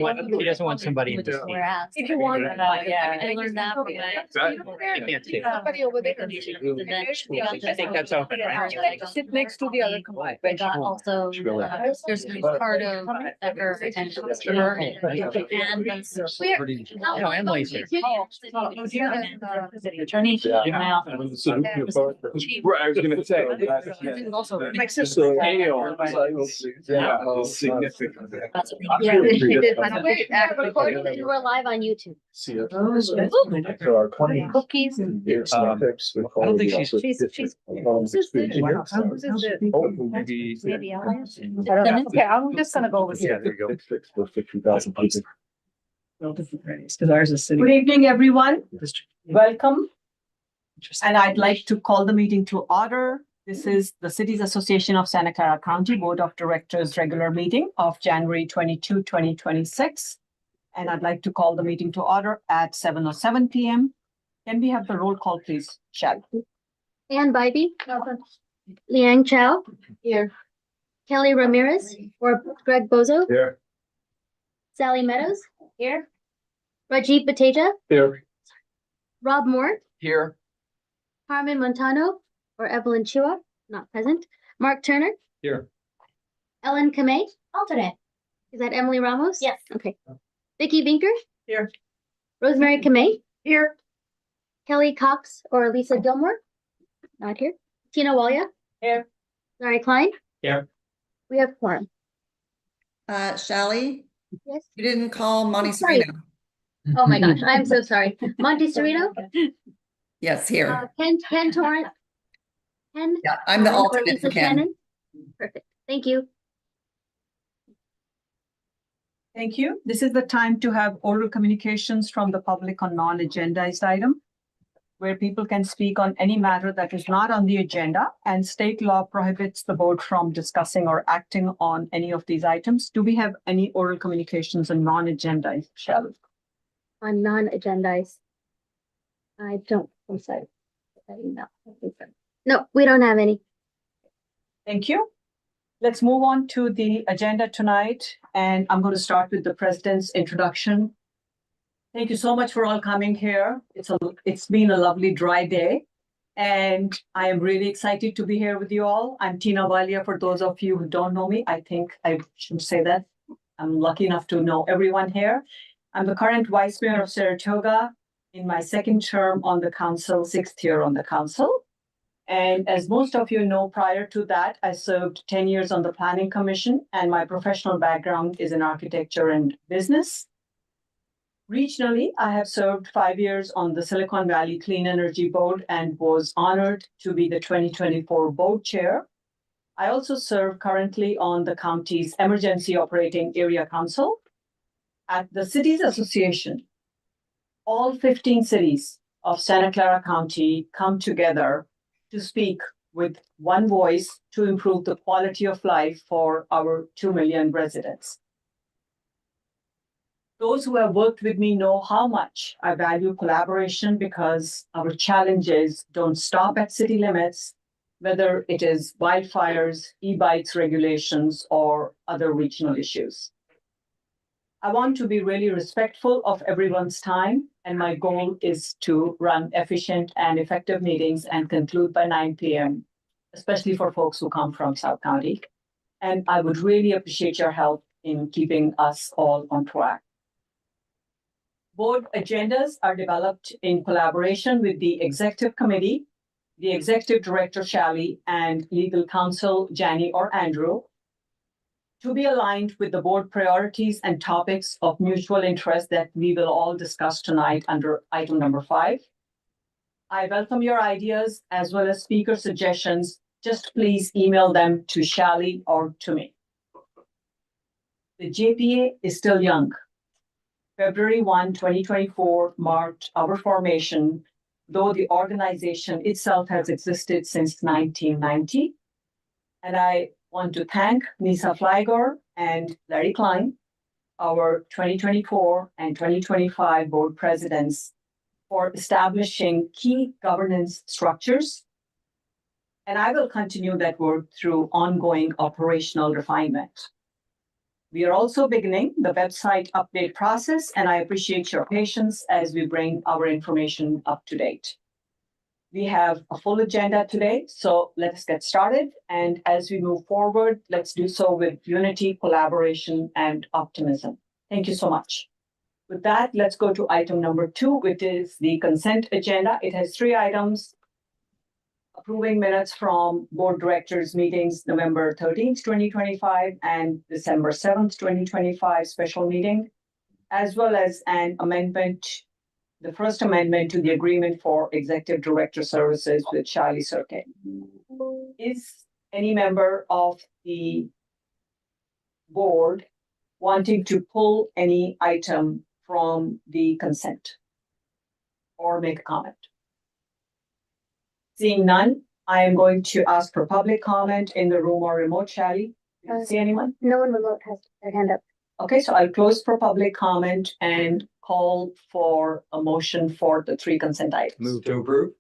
He doesn't want somebody in the seat. If you want, Yeah. I learned that from I can't see. somebody over there. I think that's open, right? You like to sit next to the other combined. But got also, there's part of Becker and No, Emily's here. City attorney. My office. Right, I was gonna say. My sister. Yeah, significant. That's Yeah. Wait, recording and we're live on YouTube. Cookies. I don't think she's. She's. Who's this? Who's this? Maybe I'll answer. Okay, I'm just gonna go with you. There you go. 50,000 people. Because ours is city. Good evening, everyone. Welcome. And I'd like to call the meeting to order. This is the Cities Association of Santa Clara County Board of Directors regular meeting of January 22, 2026. And I'd like to call the meeting to order at 7:07 p.m. Can we have the roll call, please, Shall? Ann Bybee. Liang Chow. Here. Kelly Ramirez or Greg Bozo. Here. Sally Meadows. Here. Rajiv Bateja. Here. Rob Moore. Here. Carmen Montano or Evelyn Chua, not present. Mark Turner. Here. Ellen Kamei. Alternate. Is that Emily Ramos? Yes. Okay. Vicky Vinker. Here. Rosemary Kamei. Here. Kelly Cox or Lisa Gilmore. Not here. Tina Walia. Here. Larry Klein. Here. We have quorum. Shally, Yes. you didn't call Monty Sorry. Serino. Oh my gosh, I'm so sorry. Monty Cerrito. Yes, here. Ken Torrance. Ken. Yeah, I'm the or alternate Lisa for Ken. Shannon? Perfect. Thank you. Thank you. This is the time to have oral communications from the public on non-agendized item, where people can speak on any matter that is not on the agenda, and state law prohibits the board from discussing or acting on any of these items. Do we have any oral communications on non-agendized? Shall? On non-agendized. I don't, I'm sorry. No, we don't have any. Thank you. Let's move on to the agenda tonight, and I'm going to start with the president's introduction. Thank you so much for all coming here. It's been a lovely dry day, and I am really excited to be here with you all. I'm Tina Walia. For those of you who don't know me, I think I should say that I'm lucky enough to know everyone here. I'm the current vice mayor of Saratoga in my second term on the council, sixth year on the council. And as most of you know, prior to that, I served 10 years on the Planning Commission, and my professional background is in architecture and business. Regionally, I have served 5 years on the Silicon Valley Clean Energy Board and was honored to be the 2024 board chair. I also serve currently on the county's Emergency Operating Area Council. At the Cities Association, all 15 cities of Santa Clara County come together to speak with one voice to improve the quality of life for our 2 million residents. Those who have worked with me know how much I value collaboration because our challenges don't stop at city limits, whether it is wildfires, e-bikes regulations, or other regional issues. I want to be really respectful of everyone's time, and my goal is to run efficient and effective meetings and conclude by 9 p.m., especially for folks who come from South County. And I would really appreciate your help in keeping us all on track. Board agendas are developed in collaboration with the Executive Committee, the Executive Director, Shally, and Legal Counsel, Janie or Andrew, to be aligned with the board priorities and topics of mutual interest that we will all discuss tonight under item number 5. I welcome your ideas as well as speaker suggestions. Just please email them to Shally or to me. The JPA is still young. February 1, 2024 marked our formation, though the organization itself has existed since 1990. And I want to thank Nisa Flygor and Larry Klein, our 2024 and 2025 board presidents, for establishing key governance structures. And I will continue that work through ongoing operational refinement. We are also beginning the website update process, and I appreciate your patience as we bring our information up to date. We have a full agenda today, so let's get started. And as we move forward, let's do so with unity, collaboration, and optimism. Thank you so much. With that, let's go to item number 2, which is the consent agenda. It has 3 items. Approving minutes from board directors meetings, November 13th, 2025 and December 7th, 2025 special meeting, as well as an amendment, the first amendment to the agreement for executive director services with Charlie Circuit. Is any member of the board wanting to pull any item from the consent or make a comment? Seeing none, I am going to ask for public comment in the room or remote. Charlie, do you see anyone? No one remote has their hand up. Okay, so I'll close for public comment and call for a motion for the 3 consent items. Move to approve.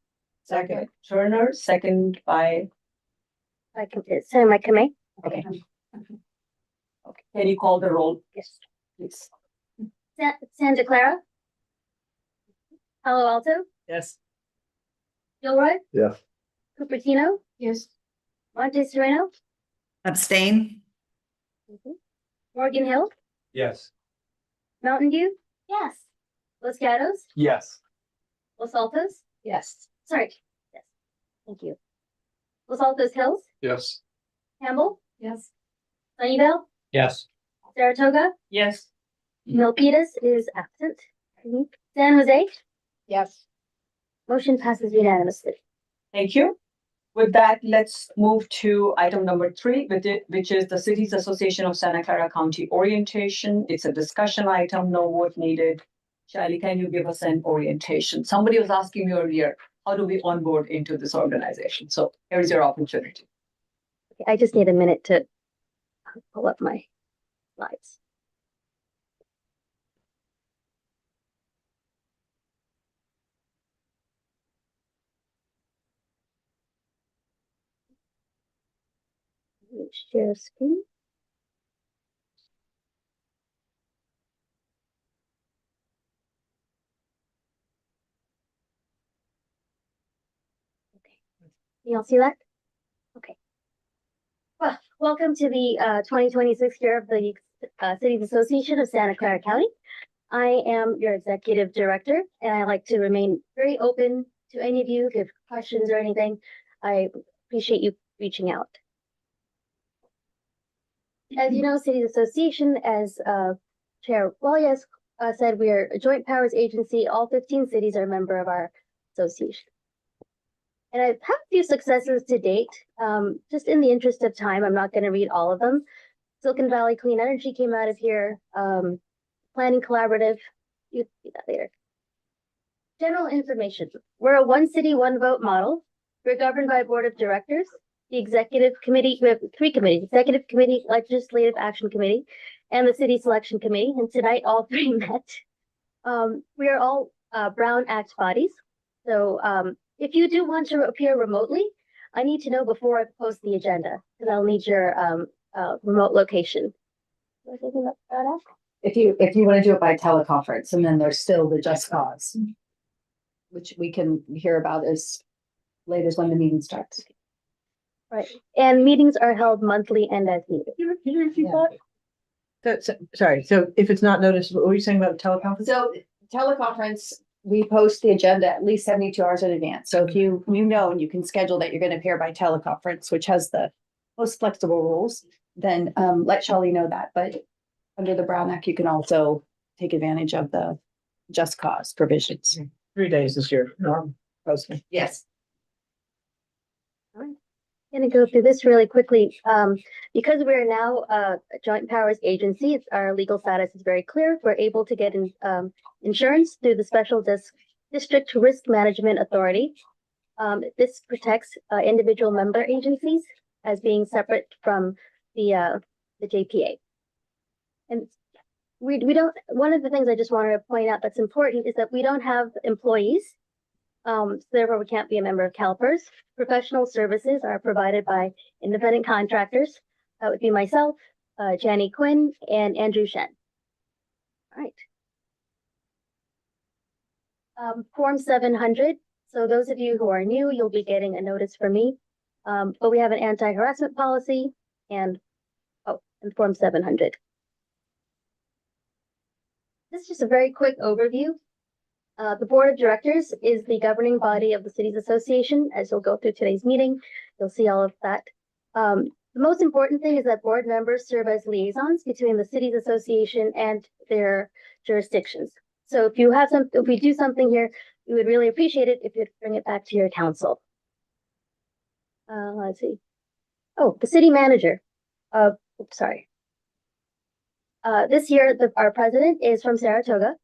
Second, Turner, second by, Senator Kamei? okay. Okay, can you call the roll, Yes. please? Santa Clara? Palo Alto? Yes. Gilroy? Yes. Cupertino? Yes. Monte Sereno? Abstain? Morgan Hill? Yes. Mountain View? Yes. Los Gatos? Yes. Los Altos? Yes. Sorry. Yes. Thank you. Los Altos Hills? Yes. Campbell? Yes. Sunnyvale? Yes. Saratoga? Yes. Milpitas is absent. San Jose? Yes. Motion passes unanimously. Thank you. With that, let's move to item number 3, which is the Cities Association of Santa Clara County orientation. It's a discussion item, no vote needed. Charlie, can you give us an orientation? Somebody was asking me earlier, how do we onboard into this organization? So here's your opportunity. Okay, I just need a minute to pull up my slides. Share screen. Okay, you all see that? Okay. Well, welcome to the 2026 year of the Cities Association of Santa Clara County. I am your executive director, and I like to remain very open to any of you if you have questions or anything. I appreciate you reaching out. As you know, Cities Association, as Chair Wallace said, we are a joint powers agency. All 15 cities are a member of our association. And I've had a few successes to date. Just in the interest of time, I'm not going to read all of them. Silicon Valley Clean Energy came out of here. Planning Collaborative, you can see that later. General information. We're a 1 city, 1 vote model. We're governed by a board of directors. The executive committee, we have 3 committees, executive committee, legislative action committee, and the city selection committee. And tonight all 3 met. We are all Brown Act bodies. So if you do want to appear remotely, I need to know before I post the agenda, because I'll need your remote location. If you want to do it by teleconference, and then there's still the Just Cause, which we can hear about as late as when the meeting starts. Right, and meetings are held monthly and as needed. Can you repeat Yeah. that? Sorry, so if it's not noticed, what were you saying about the teleconference? So teleconference, we post the agenda at least 72 hours in advance. So if you know, and you can schedule that you're going to appear by teleconference, which has the most flexible rules, then let Charlie know that. But under the Brown Act, you can also take advantage of the Just Cause provisions. 3 days this year, norm posting. Yes. Gonna go through this really quickly. Because we're now a joint powers agency, our legal status is very clear. We're able to get insurance through the Special District Risk Management Authority. This protects individual member agencies as being separate from the JPA. And we don't, one of the things I just wanted to point out that's important is that we don't have employees. So therefore we can't be a member of CalPERS. Professional services are provided by independent contractors. That would be myself, Jenny Quinn, and Andrew Shen. All right. Form 700. So those of you who are new, you'll be getting a notice from me. But we have an anti-harassment policy and Form 700. This is just a very quick overview. The Board of Directors is the governing body of the Cities Association. As you'll go through today's meeting, you'll see all of that. The most important thing is that board members serve as liaisons between the Cities Association and their jurisdictions. So if we do something here, we would really appreciate it if you'd bring it back to your council. Let's see. Oh, the city manager. Sorry. This year, our president is from Saratoga.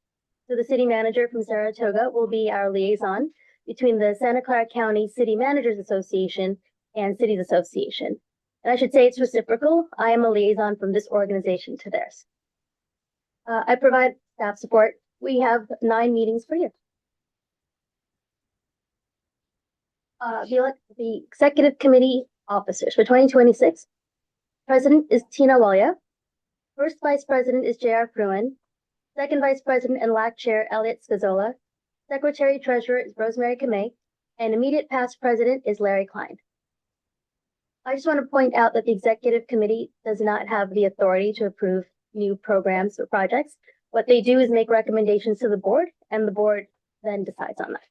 So the city manager from Saratoga will be our liaison between the Santa Clara County City Managers Association and Cities Association. And I should say it's reciprocal. I am a liaison from this organization to theirs. I provide staff support. We have 9 meetings per year. The executive committee officers for 2026. President is Tina Walia. First vice president is J.R. Fruin. Second vice president and LAC chair Elliot Scazola. Secretary treasurer is Rosemary Kamei. And immediate past president is Larry Klein. I just want to point out that the executive committee does not have the authority to approve new programs or projects. What they do is make recommendations to the board, and the board then decides on that.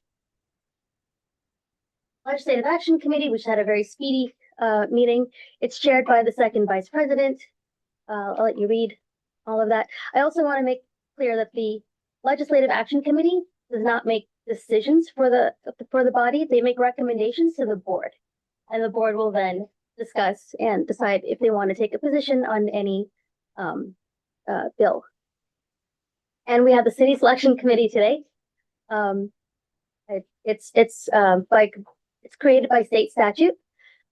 Legislative Action Committee, which had a very speedy meeting. It's chaired by the second vice president. I'll let you read all of that. I also want to make clear that the Legislative Action Committee does not make decisions for the body. They make recommendations to the board, and the board will then discuss and decide if they want to take a position on any bill. And we have the City Selection Committee today. It's created by state statute.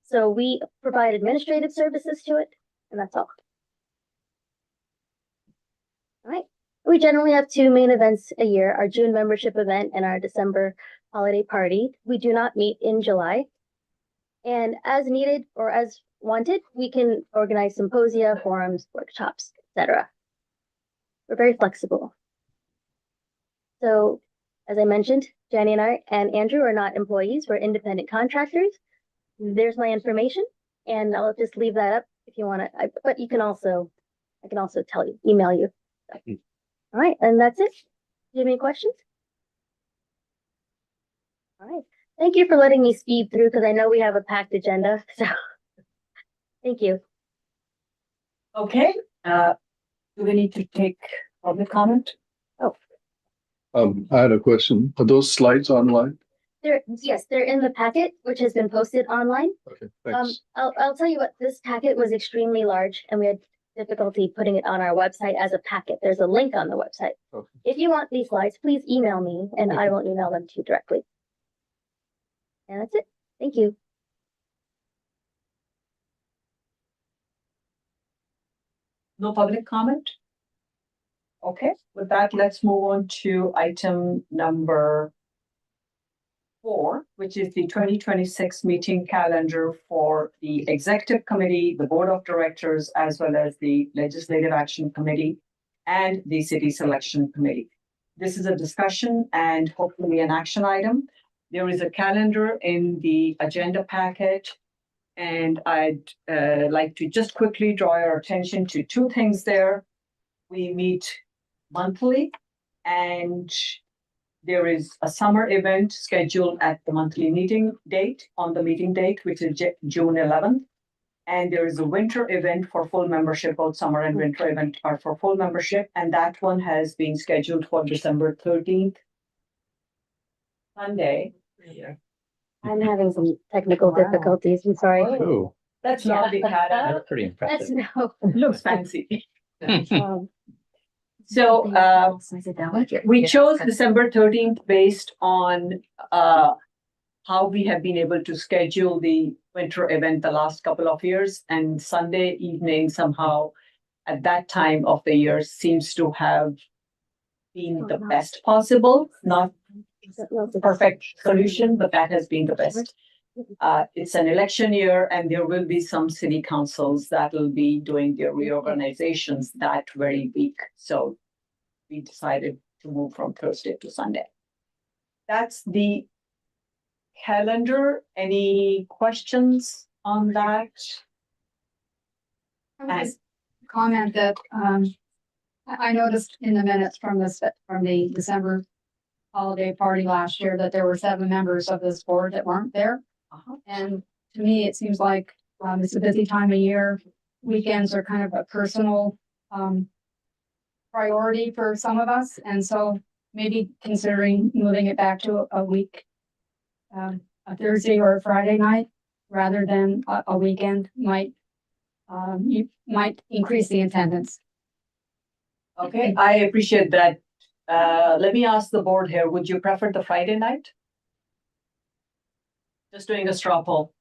So we provide administrative services to it, and that's all. All right. We generally have 2 main events a year, our June membership event and our December holiday party. We do not meet in July. And as needed or as wanted, we can organize symposia, forums, workshops, etc. We're very flexible. So, as I mentioned, Jenny and I and Andrew are not employees. We're independent contractors. There's my information, and I'll just leave that up if you want to. But I can also email you. All right, and that's it. Do you have any questions? All right. Thank you for letting me speed through because I know we have a packed agenda. So, thank you. Okay, do we need to take public comment? I had a question. Are those slides online? Yes, they're in the packet, which has been posted online. Okay, thanks. I'll tell you what, this packet was extremely large and we had difficulty putting it on our website as a packet. There's a link on the website. Okay. If you want these slides, please email me and I will email them to you directly. And that's it. Thank you. No public comment? Okay, with that, let's move on to item number 4, which is the 2026 meeting calendar for the Executive Committee, the Board of Directors, as well as the Legislative Action Committee and the City Selection Committee. This is a discussion and hopefully an action item. There is a calendar in the agenda packet, and I'd like to just quickly draw your attention to 2 things there. We meet monthly, and there is a summer event scheduled at the monthly meeting date, which is June 11th. And there is a winter event for full membership. Both summer and winter event are for full membership, and that one has been scheduled for December 13th. Sunday. I'm having some technical difficulties. I'm sorry. Oh, That's not the pattern. That's pretty That's impressive. Looks fancy. um, So we chose December 13th based on how we have been able to schedule the winter event the last couple of years, and Sunday evening somehow at that time of the year seems to have been the best possible, not the perfect solution, but that has been the best. It's an election year and there will be some city councils that will be doing their reorganizations that very week. So we decided to move from Thursday to Sunday. That's the calendar. Any questions on that? I would just comment that, I noticed in the minutes from the December holiday party last year that there were 7 members of this board that weren't there. And to me, it seems like, it's a busy time of year. Weekends are kind of a personal, priority for some of us. And so maybe considering moving it back to a week, a Thursday or a Friday night rather than a weekend might increase the attendance. Okay, I appreciate that. Let me ask the board here, would you prefer the Friday night? Just doing a straw poll.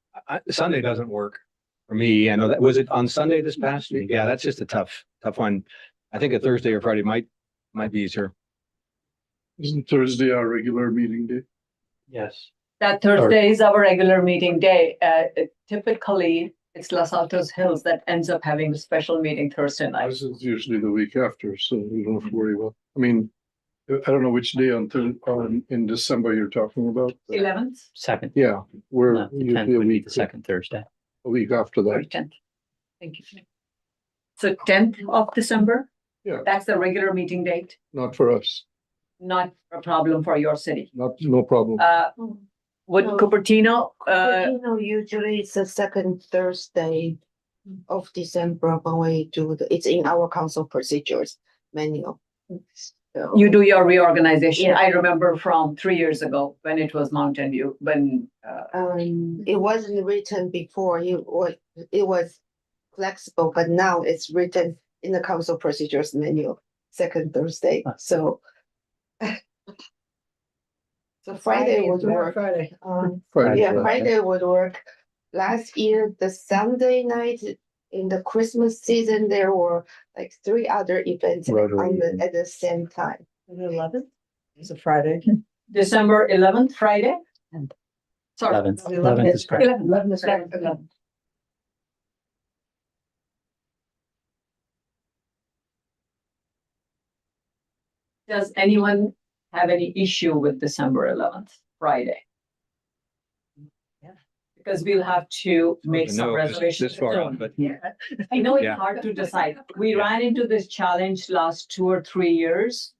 Sunday doesn't work for me. I know that, was it on Sunday this past week? Yeah, that's just a tough one. I think a Thursday or Friday might be easier. Isn't Thursday our regular meeting day? Yes. That Thursday is our regular meeting day. Typically, it's Los Altos Hills that ends up having a special meeting Thursday night. This is usually the week after, so you don't have to worry about, I mean, I don't know which day in December you're talking about. but 11th? Second. Yeah, we're No, the 10th usually would be the second Thursday. a week after Or that. 10th. Thank you. So 10th of December? Yeah. That's the regular meeting date, Not for us, not a problem for your city. no problem. Would No. Cupertino, Usually it's the second Thursday of December when we do it's in our council procedures manual. So, you do your reorganization? Yeah. I remember from 3 years ago when it was Mountain View, when, it wasn't written before, it was flexible, but now it's written in the council procedures manual, second Thursday, so. So Friday would work. Friday. Friday. Yeah, Friday would work. Last year, the Sunday night in the Christmas season, there were like 3 other events Right away. at the same time. The 11th is a Friday. December 11th, Friday? Sorry. 11th. The 11th is correct. 11th is correct. 11th. Does anyone have any issue with December 11th, Friday? Yeah. Because we'll have to make No, some this reservations. far out, but I know it's Yeah. hard to decide. We ran into this challenge last 2 or 3 years.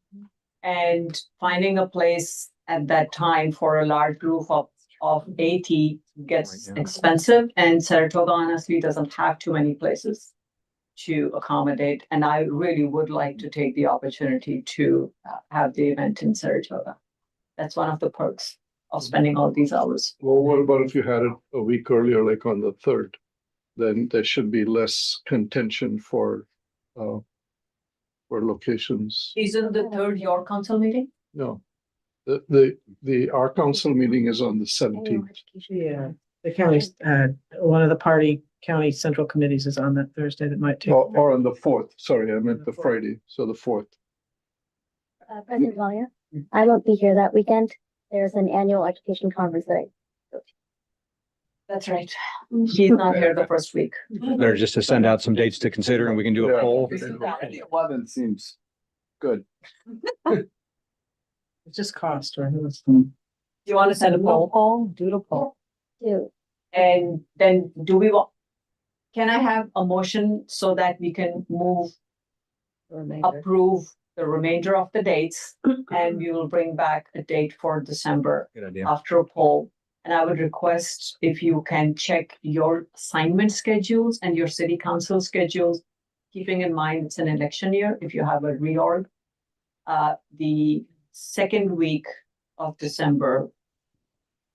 And finding a place at that time for a large group of 80 gets Right, yeah. expensive. And Saratoga honestly doesn't have too many places to accommodate. And I really would like to take the opportunity to have the event in Saratoga. That's one of the perks of spending all these hours. Well, what about if you had it a week earlier, like on the 3rd? Then there should be less contention for locations. Isn't the 3rd your council meeting? No. Our council meeting is on the 17th. Yeah, the county, one of the party county central committees is on that Thursday that might take. Or on the 4th, sorry, I meant the Friday, so the 4th. President Valia, I won't be here that weekend. There's an annual education conference that That's right. He's not here the first week. better just to send out some dates to consider and we can do a Yeah. poll. The 11th seems good. It's just cost, right? Do you want to send a poll? Doodle poll. do. And then can I have a motion so that we can approve the remainder of the dates? And we will bring back a date for December Good idea. after a poll. And I would request if you can check your assignment schedules and your city council schedules, keeping in mind it's an election year, if you have a reorg. The second week of December,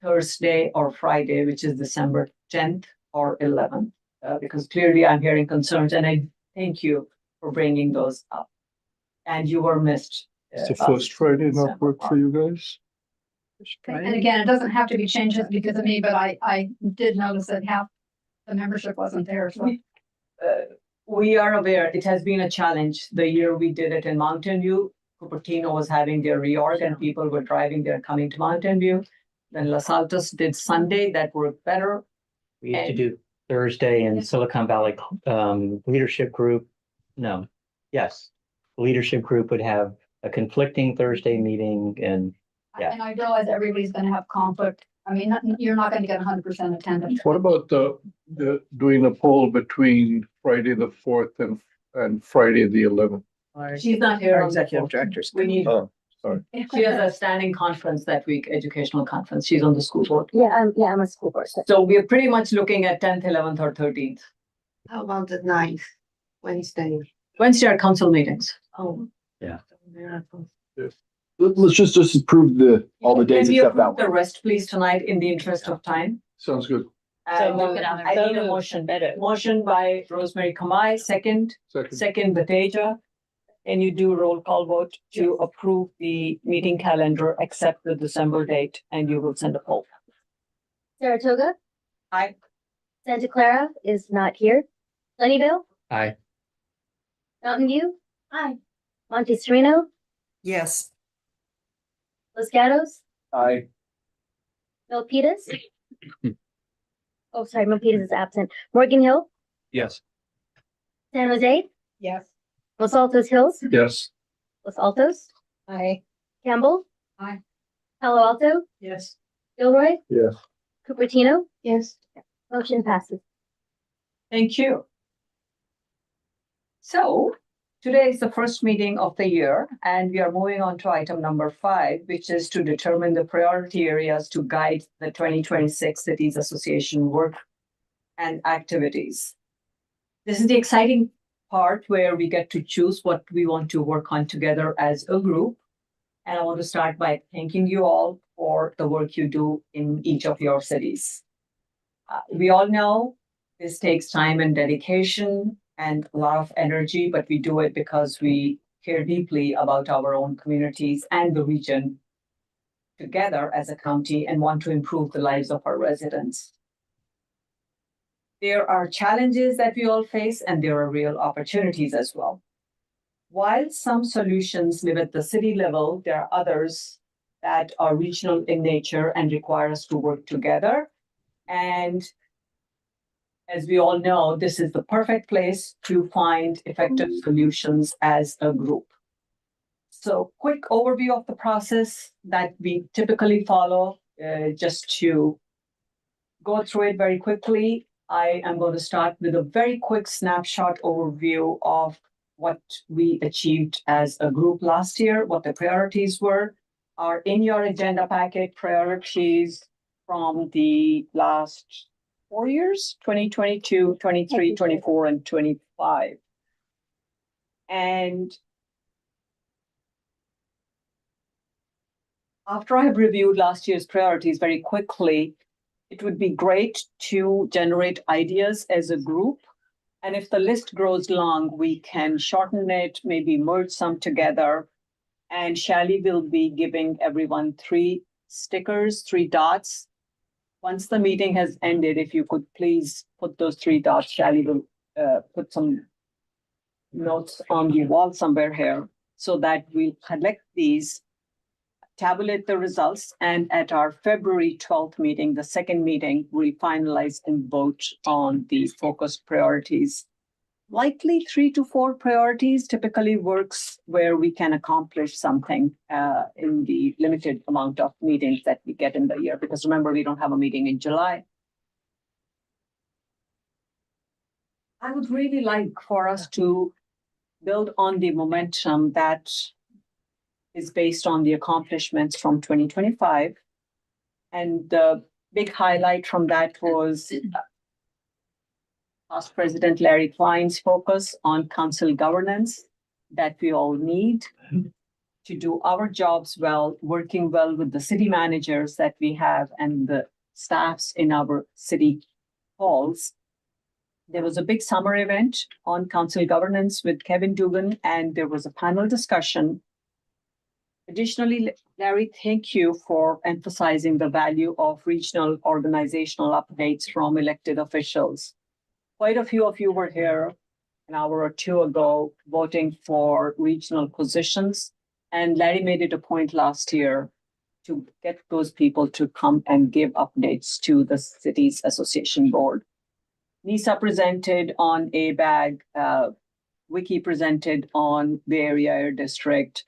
Thursday or Friday, which is December 10th or 11th, because clearly I'm hearing concerns and I thank you for bringing those up. And you were missed. Is the first Friday not work for you guys? And again, it doesn't have to be changed because of me, but I did notice that half the membership wasn't there, so. We are aware it has been a challenge. The year we did it in Mountain View, Cupertino was having their reorg and people were driving there coming to Mountain View. Then Los Altos did Sunday, that worked better. We used to do Thursday in Silicon Valley, leadership group. No, yes. Leadership group would have a conflicting Thursday meeting and Yeah. And I realize everybody's gonna have conflict. I mean, you're not gonna get 100% attendance. What about the doing a poll between Friday the fourth and Friday the 11th? Our She's not here. our on the executive phone. directors. We need, Oh, sorry. she has a standing conference that week, educational conference. She's on the school board. Yeah, I'm a school board. So So we're pretty much looking at 10th, 11th or 13th. How about the 9th, Wednesday? Wednesday are council meetings. Oh, Let's just approve all the days Can we except that approve the one. rest, please, tonight in the interest of time? Sounds good. And I need a motion. Motion by Rosemary Kamai, second Second. Bateja. And you do roll call vote to approve the meeting calendar, except the December date, and you will send a poll. Saratoga, Aye. Santa Clara is not here. Sunnyvale, Aye. Mountain View. Aye. Monte Sereno, Yes. Los Gatos, Aye. Milpitas. Oh, sorry, Milpitas is absent. Morgan Hill, Yes. San Jose, Yes. Los Altos Hills, Yes. Los Altos, Aye. Campbell. Aye. Palo Alto, Yes. Gilroy, Yes. Cupertino, yes. motion passes. Thank you. So today is the first meeting of the year, and we are moving on to item number 5, which is to determine the priority areas to guide the 2026 Cities Association work and activities. This is the exciting part where we get to choose what we want to work on together as a group. And I want to start by thanking you all for the work you do in each of your cities. We all know this takes time and dedication and a lot of energy, but we do it because we care deeply about our own communities and the region together as a county and want to improve the lives of our residents. There are challenges that we all face, and there are real opportunities as well. While some solutions live at the city level, there are others that are regional in nature and require us to work together. And as we all know, this is the perfect place to find effective solutions as a group. So quick overview of the process that we typically follow, just to go through it very quickly. I am going to start with a very quick snapshot overview of what we achieved as a group last year, what the priorities were. Are in your agenda packet, priorities from the last 4 years, 2022, 23, 24, and 25. And after I have reviewed last year's priorities very quickly, it would be great to generate ideas as a group. And if the list grows long, we can shorten it, maybe merge some together. And Shally will be giving everyone 3 stickers, 3 dots. Once the meeting has ended, if you could please put those 3 dots, Shally will put some notes on the wall somewhere here so that we'll collect these, tabulate the results, and at our February 12th meeting, the second meeting, we'll finalize and vote on the focused priorities. Likely 3 to 4 priorities typically works where we can accomplish something in the limited amount of meetings that we get in the year, because remember, we don't have a meeting in July. I would really like for us to build on the momentum that is based on the accomplishments from 2025. And the big highlight from that was past President Larry Klein's focus on council governance that we all need to do our jobs well, working well with the city managers that we have and the staffs in our city halls. There was a big summer event on council governance with Kevin Dugan, and there was a panel discussion. Additionally, Larry, thank you for emphasizing the value of regional organizational updates from elected officials. Quite a few of you were here an hour or 2 ago voting for regional positions. And Larry made it a point last year to get those people to come and give updates to the city's association board. NISA presented on ABAG, Wiki presented on Bay Area Air District,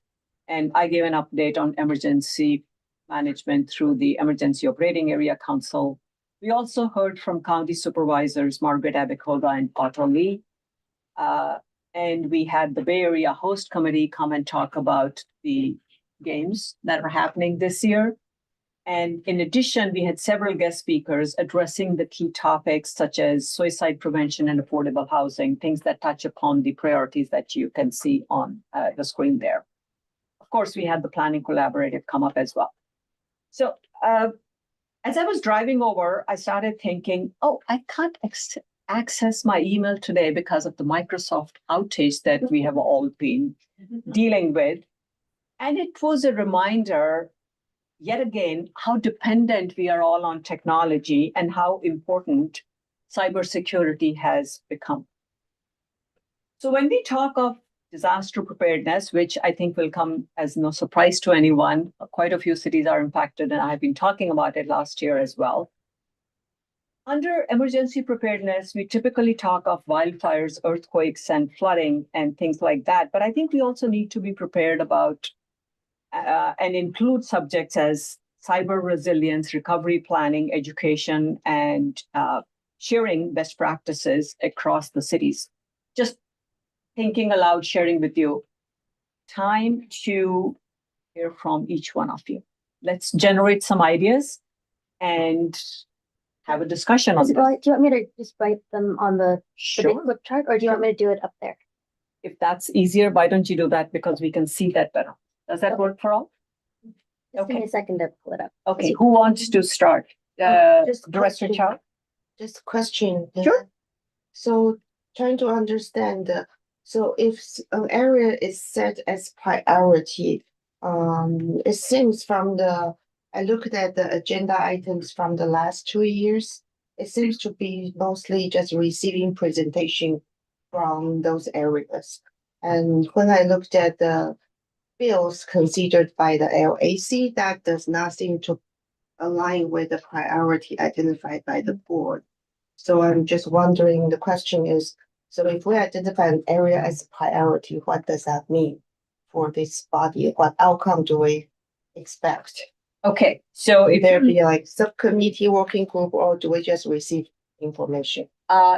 and I gave an update on emergency management through the Emergency Operating Area Council. We also heard from county supervisors, Margaret Abicoda and Otto Lee. And we had the Bay Area Host Committee come and talk about the games that are happening this year. And in addition, we had several guest speakers addressing the key topics such as suicide prevention and affordable housing, things that touch upon the priorities that you can see on the screen there. Of course, we had the Planning Collaborative come up as well. So as I was driving over, I started thinking, oh, I can't access my email today because of the Microsoft outage that we have all been dealing with. And it was a reminder, yet again, how dependent we are all on technology and how important cybersecurity has become. So when we talk of disaster preparedness, which I think will come as no surprise to anyone, quite a few cities are impacted, and I've been talking about it last year as well. Under emergency preparedness, we typically talk of wildfires, earthquakes, and flooding and things like that. But I think we also need to be prepared about and include subjects as cyber resilience, recovery planning, education, and sharing best practices across the cities. Just thinking aloud, sharing with you, time to hear from each one of you. Let's generate some ideas and have a discussion on this. Do you want me to just write them on the big Sure. flip chart, or do you want me to do it up there? If that's easier, why don't you do that? Because we can see that better. Does that work for all? Just give me a second to pull it up. Okay, who wants to start? Just Director question. Chow? Just a question. Sure. So trying to understand, so if an area is set as priority, it seems I looked at the agenda items from the last 2 years. It seems to be mostly just receiving presentation from those areas. And when I looked at the bills considered by the LAC, that does not seem to align with the priority identified by the board. So I'm just wondering, the question is, so if we identify an area as a priority, what does that mean for this body? What outcome do we expect? Okay, so Will if there be like subcommittee working group, or do we just receive information?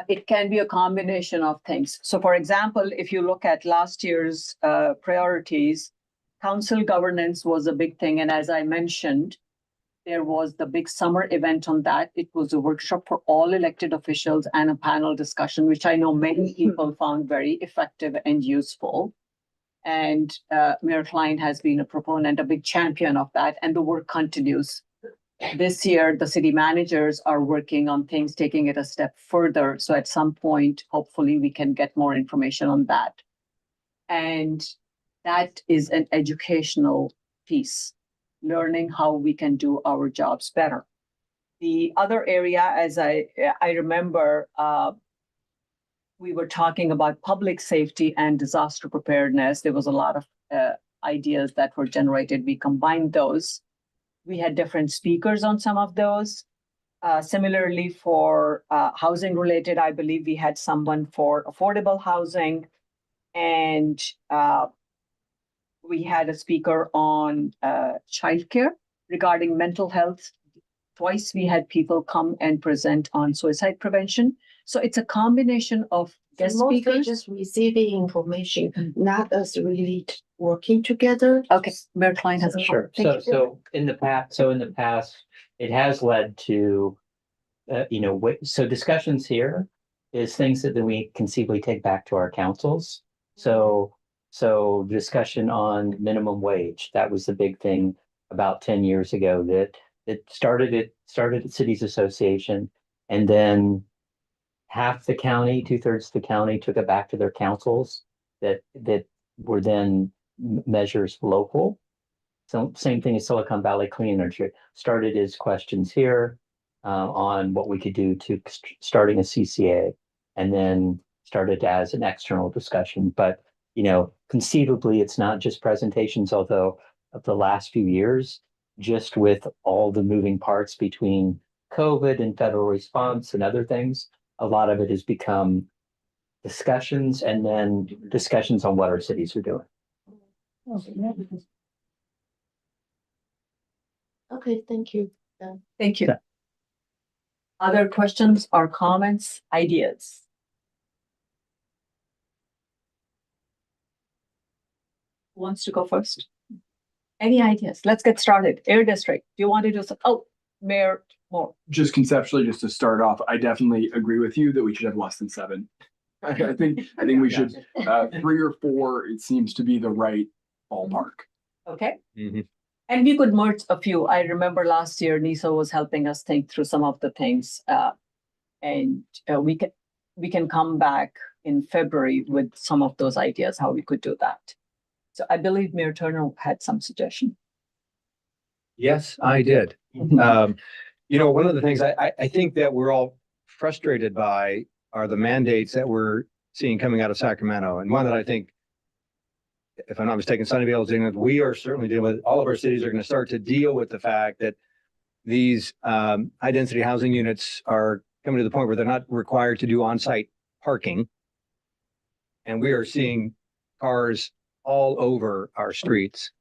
it can be a combination of things. So for example, if you look at last year's priorities, council governance was a big thing. And as I mentioned, there was the big summer event on that. It was a workshop for all elected officials and a panel discussion, which I know many people found very effective and useful. And Mayor Klein has been a proponent, a big champion of that, and the work continues. This year, the city managers are working on things, taking it a step further. So at some point, hopefully, we can get more information on that. And that is an educational piece, learning how we can do our jobs better. The other area, as I remember, we were talking about public safety and disaster preparedness. There was a lot of ideas that were generated. We combined those. We had different speakers on some of those. Similarly, for housing related, I believe we had someone for affordable housing, and we had a speaker on childcare regarding mental health. Twice we had people come and present on suicide prevention. So it's a combination of guest Mostly speakers. just receiving information, not us really working together. Okay, Mayor Klein has a Sure. Thank you. So in the past, it has led to, so discussions here is things that then we conceivably take back to our councils. So discussion on minimum wage, that was the big thing about 10 years ago that it started at Cities Association, and then half the county, 2/3 of the county took it back to their councils that were then measures local. So same thing as Silicon Valley Clean Energy started as questions here on what we could do to starting a CCA, and then started as an external discussion. But conceivably, it's not just presentations, although of the last few years, just with all the moving parts between COVID and federal response and other things, a lot of it has become discussions and then discussions on what our cities are doing. Okay, thank you. Thank you. Other questions or comments, ideas? Who wants to go first? Any ideas? Let's get started. Air District, do you want to do some? Oh, Mayor Moore. Just conceptually, just to start off, I definitely agree with you that we should have less than 7. I think we should, 3 or 4, it seems to be the right ballpark. Okay. Mhm. And we could merge a few. I remember last year, Nisa was helping us think through some of the things. And we can come back in February with some of those ideas, how we could do that. So I believe Mayor Turner had some suggestion. Yes, I did. You know, one of the things I think that we're all frustrated by are the mandates that we're seeing coming out of Sacramento. And one that I think, if I'm not mistaken, Sunnyvale is dealing with, we are certainly dealing with, all of our cities are going to start to deal with the fact that these high density housing units are coming to the point where they're not required to do on-site parking. And we are seeing cars all over our streets.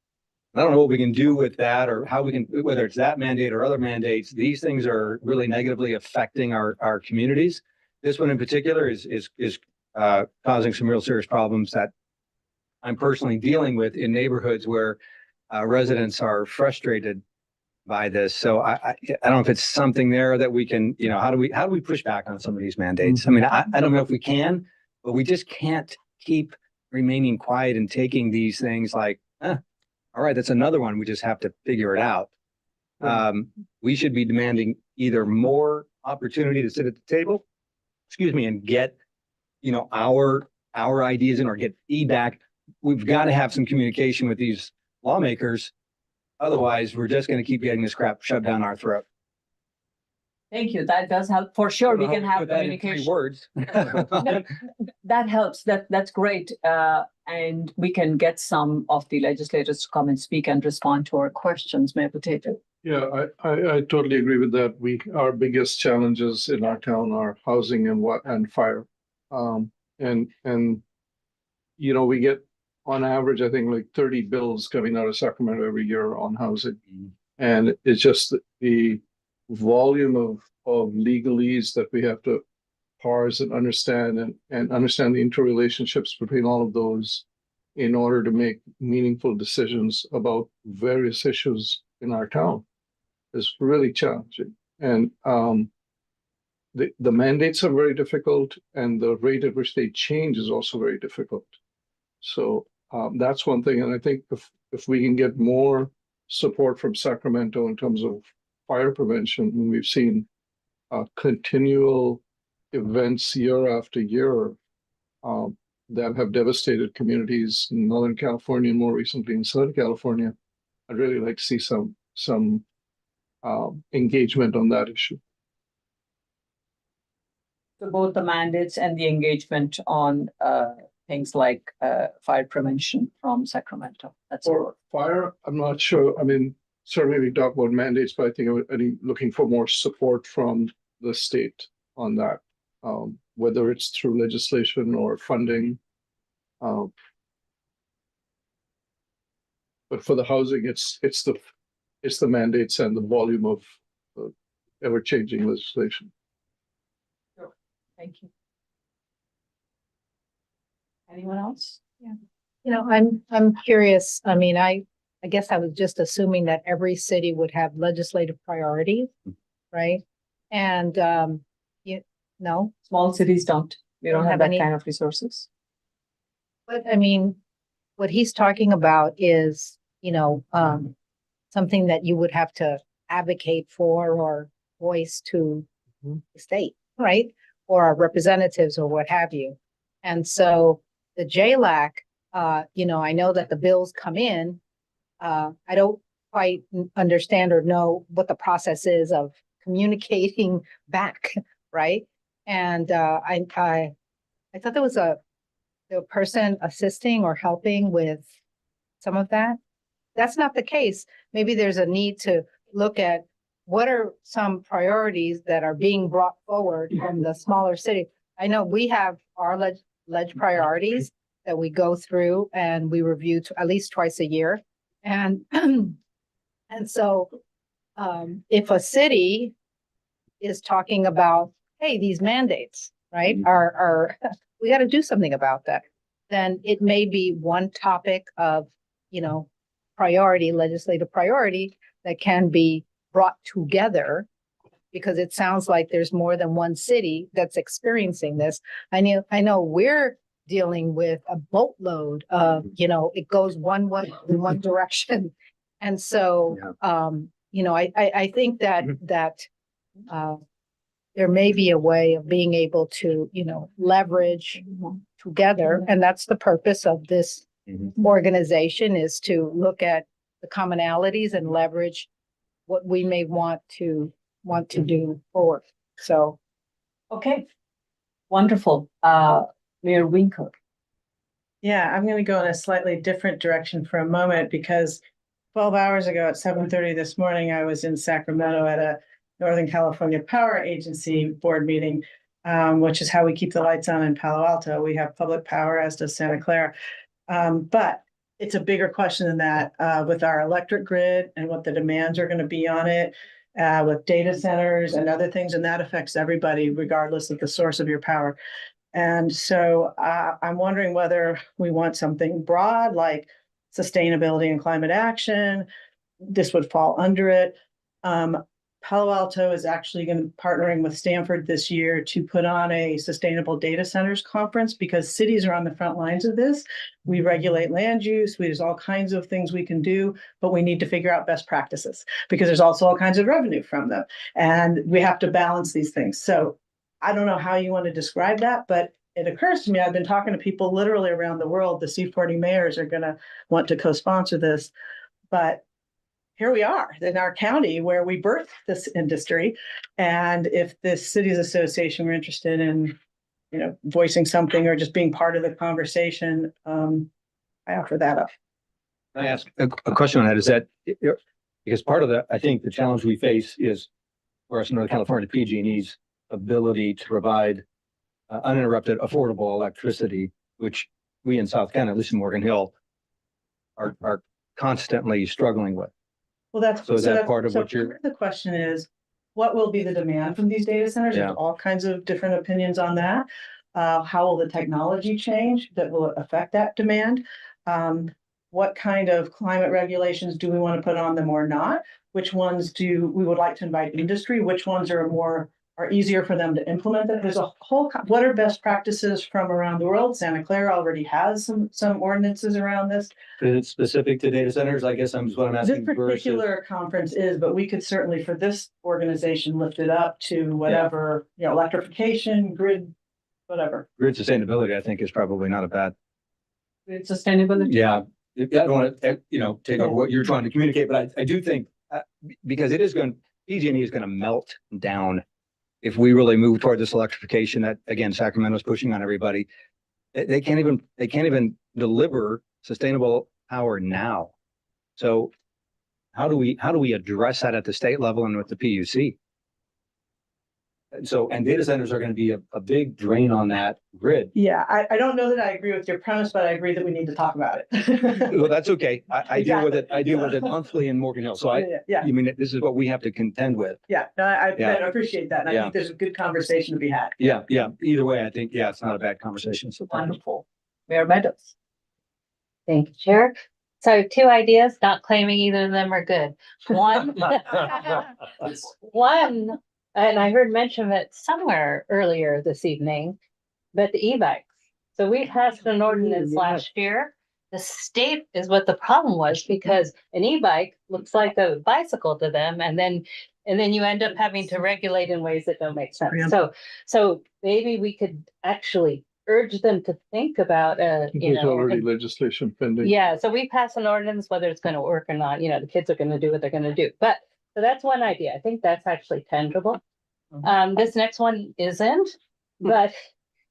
I don't know what we can do with that or how we can, whether it's that mandate or other mandates, these things are really negatively affecting our communities. This one in particular is causing some real serious problems that I'm personally dealing with in neighborhoods where residents are frustrated by this. So I don't know if it's something there that we can, you know, how do we push back on some of these mandates? I mean, I don't know if we can, but we just can't keep remaining quiet and taking these things like, all right, that's another one. We just have to figure it out. We should be demanding either more opportunity to sit at the table, and get, you know, our ideas in or get feedback. We've got to have some communication with these lawmakers. Otherwise, we're just going to keep getting this crap shoved down our throat. Thank you. That does help. For sure, we can have Put that in 3 communication. words. That helps. That's great. And we can get some of the legislators to come and speak and respond to our questions, Mayor Potato. Yeah, I totally agree with that. Our biggest challenges in our town are housing and fire. And you know, we get on average, I think like 30 bills coming out of Sacramento every year on housing. And it's just the volume of legalese that we have to parse and understand and understand the interrelationships between all of those in order to make meaningful decisions about various issues in our town is really challenging. And the mandates are very difficult, and the rate at which they change is also very difficult. So that's one thing. And I think if we can get more support from Sacramento in terms of fire prevention, and we've seen continual events year after year that have devastated communities in Northern California and more recently in Southern California, I'd really like to see some engagement on that issue. So both the mandates and the engagement on things like fire prevention from Sacramento. That's all. For fire, I'm not sure. I mean, certainly we talk about mandates, but I think I'm looking for more support from the state on that, whether it's through legislation or funding. But for the housing, it's the mandates and the volume of ever-changing legislation. Sure. Thank you. Anyone else? Yeah. You know, I'm curious. I mean, I guess I was just assuming that every city would have legislative priorities, right? And no, Small cities don't. We don't have that any- kind of resources. but I mean, what he's talking about is, something that you would have to advocate for or voice to the state, right? Or our representatives or what have you. And so the JLAC, I know that the bills come in. I don't quite understand or know what the process is of communicating back, right? And I thought there was a person assisting or helping with some of that. that's not the case, maybe there's a need to look at what are some priorities that are being brought forward from the smaller city. I know we have our ledge priorities that we go through and we review at least twice a year. And, and so, if a city is talking about, hey, these mandates, right, are, we got to do something about that, then it may be one topic of, priority, legislative priority that can be brought together, because it sounds like there's more than one city that's experiencing this. I know we're dealing with a boatload of, it goes one way in one direction. And so, I think that there may be a way of being able to, leverage together. And that's the purpose of this organization, is to look at the commonalities and leverage what we may want to do forward. So. Okay, wonderful. Mayor Winkler. Yeah, I'm gonna go in a slightly different direction for a moment, because 12 hours ago at 7:30 this morning, I was in Sacramento at a Northern California Power Agency board meeting, which is how we keep the lights on in Palo Alto. We have public power, as does Santa Clara. But it's a bigger question than that, with our electric grid and what the demands are gonna be on it, with data centers and other things, and that affects everybody regardless of the source of your power. And so I'm wondering whether we want something broad like sustainability and climate action. This would fall under it. Palo Alto is actually going to partnering with Stanford this year to put on a sustainable data centers conference, because cities are on the front lines of this. We regulate land use. There's all kinds of things we can do, but we need to figure out best practices, because there's also all kinds of revenue from them. And we have to balance these things. So I don't know how you want to describe that, but it occurs to me, I've been talking to people literally around the world. The C40 mayors are going to want to co-sponsor this, but here we are in our county where we birthed this industry. And if this cities association were interested in, voicing something or just being part of the conversation, I offer that up. I ask a question on that, is that, because part of the, I think the challenge we face is, for us in Northern California, PG&E's ability to provide uninterrupted, affordable electricity, which we in South County, at least in Morgan Hill, are constantly struggling with. Well, So is that part of what you're? The question is, what will be the demand from these data centers? Yeah. There's all kinds of different opinions on that. How will the technology change that will affect that demand? What kind of climate regulations do we want to put on them or not? Which ones we would like to invite industry? Which ones are easier for them to implement? There's a whole, what are best practices from around the world? Santa Clara already has some ordinances around this. Is it specific to data centers? I guess what I'm asking. This particular conference is, but we could certainly, for this organization, lift it up to whatever, electrification, grid, whatever. Grid sustainability, I think, is probably not a bad. Grid sustainability. Yeah, I don't want to, take over what you're trying to communicate, but I do think, because PG&E is going to melt down if we really move toward this electrification that, again, Sacramento's pushing on everybody. They can't even deliver sustainable power now. So how do we address that at the state level and with the PUC? So, and data centers are going to be a big drain on that grid. Yeah, I don't know that I agree with your premise, but I agree that we need to talk about it. Well, that's okay. I deal with it monthly in Morgan Hill. So Yeah. This is what we have to contend with. Yeah, no, I Yeah. appreciate that. And I Yeah. think there's a good conversation to be had. Yeah. Either way, I think, it's not a bad conversation. So Wonderful. Mayor Meadows. Thank you, Chair. So 2 ideas, not claiming either of them are good. One, and I heard mention of it somewhere earlier this evening, but the e-bikes. So we passed an ordinance last year. The state is what the problem was, because an e-bike looks like a bicycle to them, and then you end up having to regulate in ways that don't make sense. So maybe we could actually urge them to think about, There's already legislation pending. Yeah, so we pass an ordinance, whether it's going to work or not, the kids are going to do what they're going to do. But so that's one idea. I think that's actually tangible. This next one isn't, but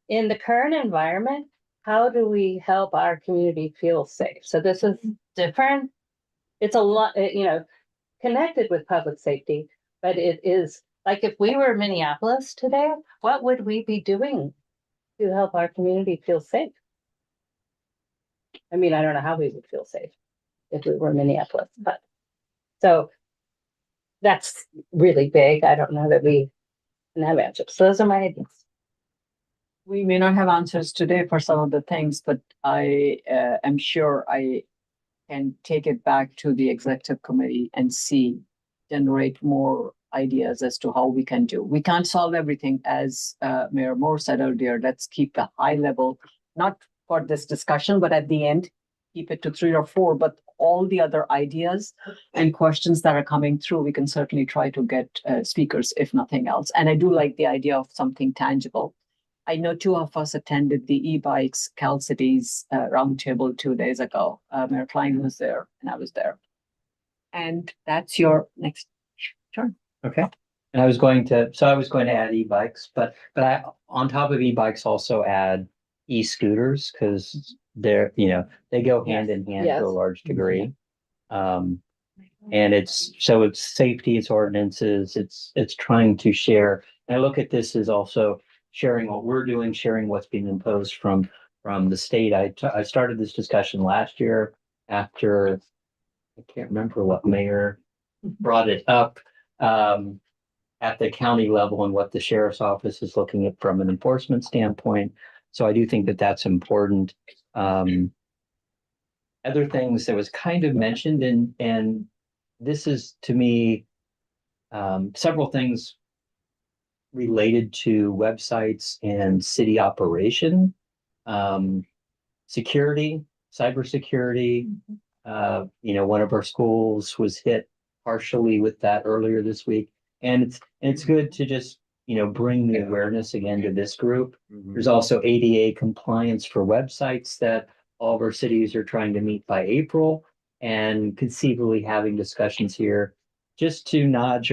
in the current environment, how do we help our community feel safe? So this is different it's a lot, connected with public safety, but it is, like, if we were Minneapolis today, what would we be doing to help our community feel safe? I mean, I don't know how we would feel safe if we were Minneapolis, but so that's really big. I don't know that we can have answers. So those are my ideas. We may not have answers today for some of the things, but I am sure I can take it back to the executive committee and generate more ideas as to how we can do. We can't solve everything, as Mayor Moore said earlier. Let's keep the high level, not for this discussion, but at the end, keep it to 3 or 4, but all the other ideas and questions that are coming through, we can certainly try to get speakers, if nothing else. And I do like the idea of something tangible. I know 2 of us attended the e-bikes Cal Cities roundtable 2 days ago. Mayor Klein was there and I was there. And that's your next turn. Okay. And I was going to add e-bikes, but I, on top of e-bikes, also add e-scooters, because they're, they go hand in hand to a large degree. And it's safety, it's ordinances, it's trying to share. And I look at this as also sharing what we're doing, sharing what's being imposed from the state. I started this discussion last year after, I can't remember what mayor brought it up at the county level and what the sheriff's office is looking at from an enforcement standpoint. So I do think that that's important. Other things that was kind of mentioned, and this is, to me, several things related to websites and city operation, security, cybersecurity. One of our schools was hit partially with that earlier this week. And it's good to just, bring the awareness again to this group. There's also ADA compliance for websites that all of our cities are trying to meet by April, and conceivably having discussions here just to nudge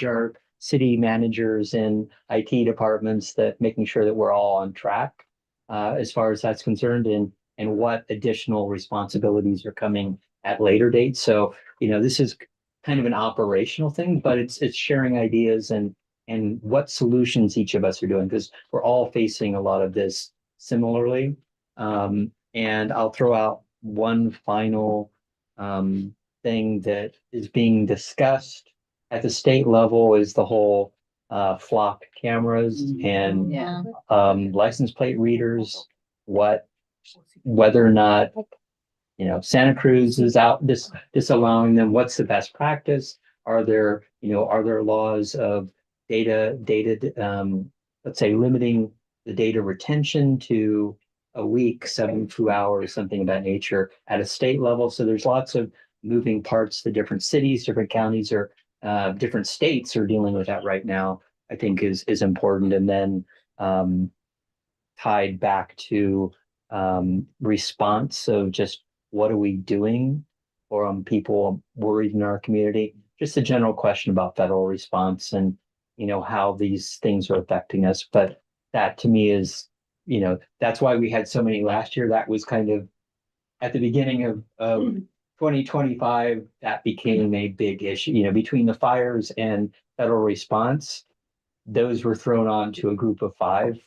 our city managers and IT departments, that making sure that we're all on track as far as that's concerned, and what additional responsibilities are coming at later dates. So, this is kind of an operational thing, but it's sharing ideas and what solutions each of us are doing, because we're all facing a lot of this similarly. And I'll throw out one final thing that is being discussed at the state level, is the whole flock cameras and license plate readers, whether or not Santa Cruz is out disallowing them. What's the best practice? Are there laws of data, let's say limiting the data retention to a week, 72 hours, something of that nature at a state level? So there's lots of moving parts. The different cities, different counties, or different states are dealing with that right now, I think is important. And then tied back to response of just what are we doing for people worried in our community? Just a general question about federal response and, how these things are affecting us. But that to me is, that's why we had so many last year. That was kind of at the beginning of 2025, that became a big issue, between the fires and federal response. Those were thrown on to a group of 5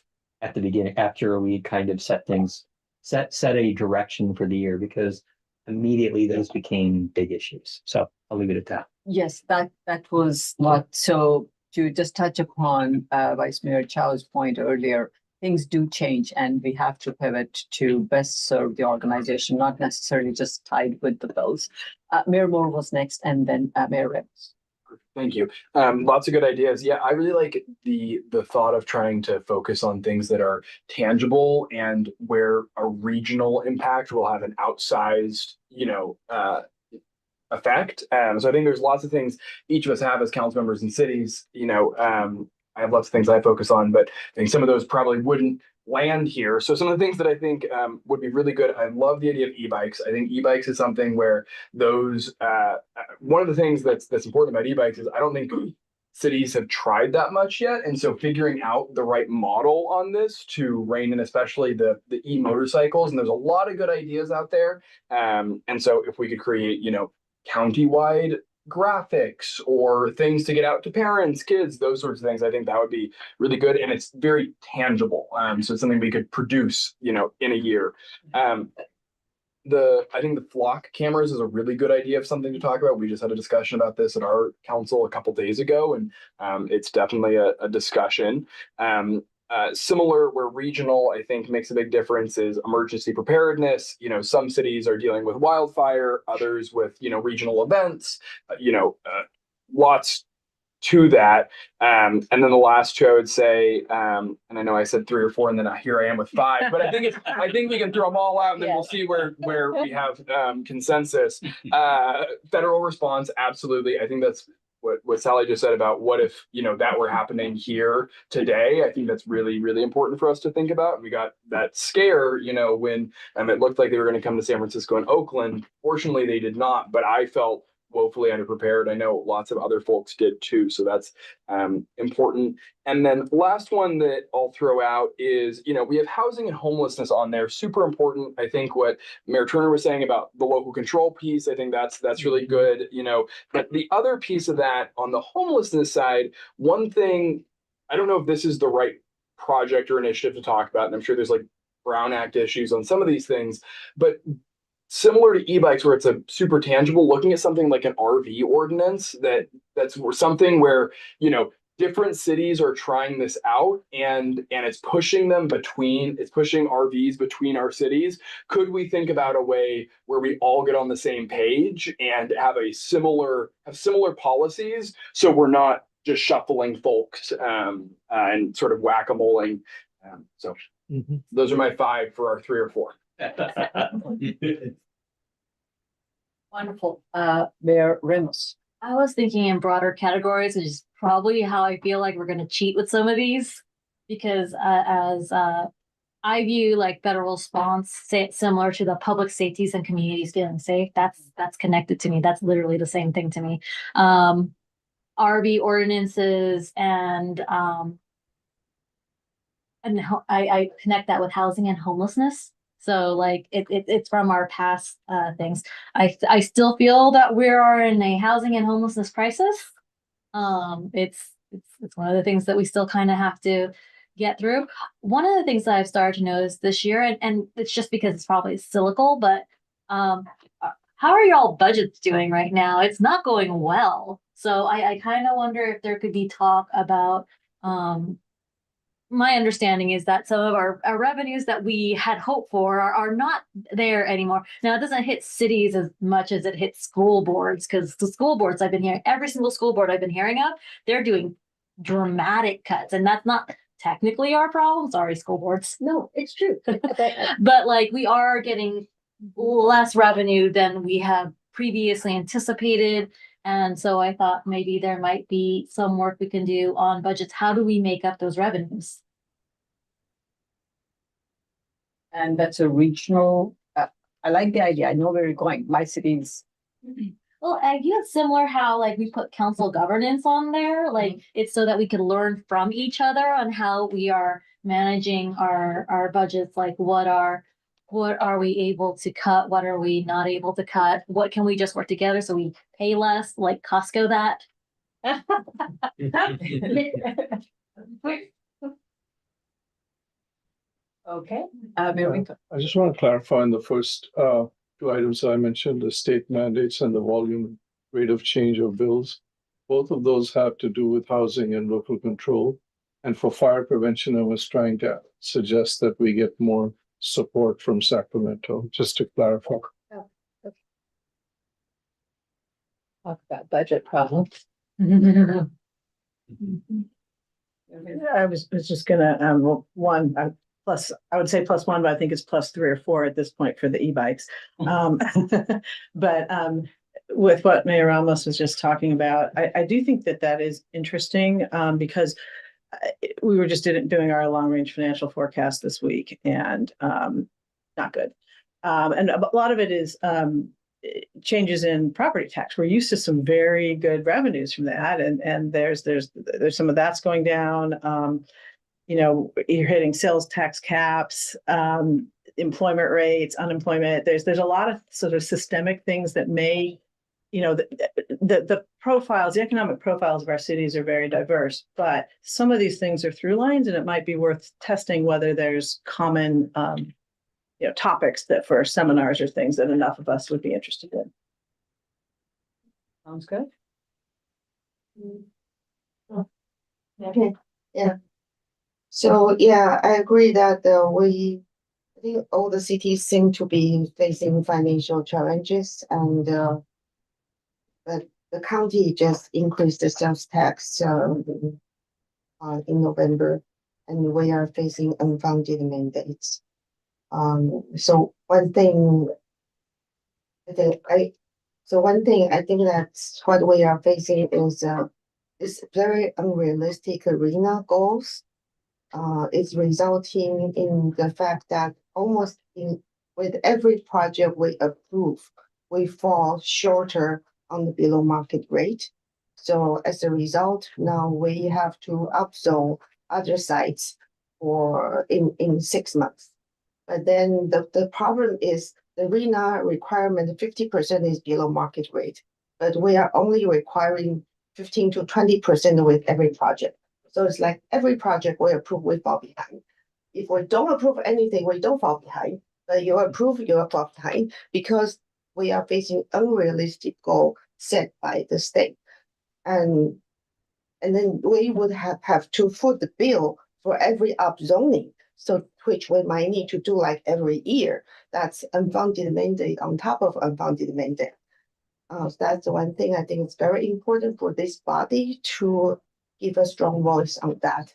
at the beginning, after we kind of set a direction for the year, because immediately those became big issues. So I'll leave it at that. Yes, that was what. So to just touch upon Vice Mayor Chow's point earlier, things do change and we have to pivot to best serve the organization, not necessarily just tied with the bills. Mayor Moore was next, and then Mayor Rivers. Thank you. Lots of good ideas. Yeah, I really like the thought of trying to focus on things that are tangible and where a regional impact will have an outsized, effect. So I think there's lots of things each of us have as council members in cities. I have lots of things I focus on, but I think some of those probably wouldn't land here. So some of the things that I think would be really good. I love the idea of e-bikes. I think e-bikes is something where those, one of the things that's important about e-bikes is I don't think cities have tried that much yet. And so figuring out the right model on this to rein in, especially the e-motorcycles, and there's a lot of good ideas out there. And so if we could create, countywide graphics or things to get out to parents, kids, those sorts of things. I think that would be really good. And it's very tangible. So it's something we could produce, you know, in a year. I think the flock cameras is a really good idea of something to talk about. We just had a discussion about this at our council a couple days ago, and it's definitely a discussion. Similar where regional, I think, makes a big difference is emergency preparedness. You know, some cities are dealing with wildfire, others with, you know, regional events, lots to that. And then the last two I would say, and I know I said 3 or 4, and then here I am with 5, but I think we can throw them all out, and then we'll see where we have consensus. Federal response, absolutely. I think that's what Sally just said about what if, you know, that were happening here today. I think that's really, really important for us to think about. We got that scare, you know, when it looked like they were going to come to San Francisco and Oakland. Fortunately, they did not, but I felt woefully underprepared. I know lots of other folks did too. So that's important. And then last one that I'll throw out is, you know, we have housing and homelessness on there. Super important. I think what Mayor Turner was saying about the local control piece, I think that's really good, you know. But the other piece of that on the homelessness side, one thing, I don't know if this is the right project or initiative to talk about, and I'm sure there's like Brown Act issues on some of these things, but similar to e-bikes where it's a super tangible, looking at something like an RV ordinance that's something where, you know, different cities are trying this out and it's pushing RVs between our cities. Could we think about a way where we all get on the same page and have similar policies so we're not just shuffling folks and sort of whack-a-moling. Those are my 5 for our 3 or 4. Wonderful. Mayor Reynolds. I was thinking in broader categories, which is probably how I feel like we're going to cheat with some of these, because as I view like federal response similar to the public safeties and communities feeling safe. That's connected to me. That's literally the same thing to me. RV ordinances and I connect that with housing and homelessness. So like it's from our past things. I still feel that we are in a housing and homelessness crisis. It's one of the things that we still kind of have to get through. One of the things that I've started to notice this year, and it's just because it's probably cyclical, but how are y'all budgets doing right now? It's not going well. So I kind of wonder if there could be talk about my understanding is that some of our revenues that we had hoped for are not there anymore. Now, it doesn't hit cities as much as it hits school boards, because the school boards I've been hearing, every single school board I've been hearing of, they're doing dramatic cuts. And that's not technically our problem. Sorry, school boards. No, it's true. But like we are getting less revenue than we have previously anticipated. And so I thought maybe there might be some work we can do on budgets. How do we make up those revenues? And that's a regional, I like the idea. I know where you're going. My city's. Well, you have similar how like we put council governance on there, like it's so that we can learn from each other on how we are managing our budgets, like what are we able to cut? What are we not able to cut? What can we just work together so we pay less, like Costco that? Okay. I just want to clarify on the first 2 items I mentioned, the state mandates and the volume rate of change of bills. Both of those have to do with housing and local control. And for fire prevention, I was trying to suggest that we get more support from Sacramento, just to clarify. Oh, okay. Talk about budget problems. I was just gonna, plus, I would say +1, but I think it's +3 or 4 at this point for the e-bikes. But with what Mayor Ramos was just talking about, I do think that is interesting because we were just doing our long-range financial forecast this week, and not good. And a lot of it is changes in property tax. We're used to some very good revenues from that, and there's some of that's going down. You know, you're hitting sales tax caps, employment rates, unemployment. There's a lot of sort of systemic things that may the profiles, the economic profiles of our cities are very diverse, but some of these things are through lines, and it might be worth testing whether there's common, topics that for seminars or things that enough of us would be interested in. Sounds good. Okay, yeah. So, yeah, I agree that I think all the cities seem to be facing financial challenges and but the county just increased the sales tax in November, and we are facing unfounded mandates. So one thing I think that's what we are facing is very unrealistic arena goals. Is resulting in the fact that with every project we approve, we fall shorter on the below market rate. So as a result, now we have to upzone other sites in 6 months. But then the problem is the RENA requirement 50% is below market rate, but we are only requiring 15 to 20% with every project. So it's like every project we approve, we fall behind. If we don't approve anything, we don't fall behind. But you approve, you fall behind because we are facing unrealistic goal set by the state. And then we would have to foot the bill for every upzoning. So which we might need to do like every year. That's unfounded mandate on top of unfounded mandate. So that's the one thing I think is very important for this body to give a strong voice on that.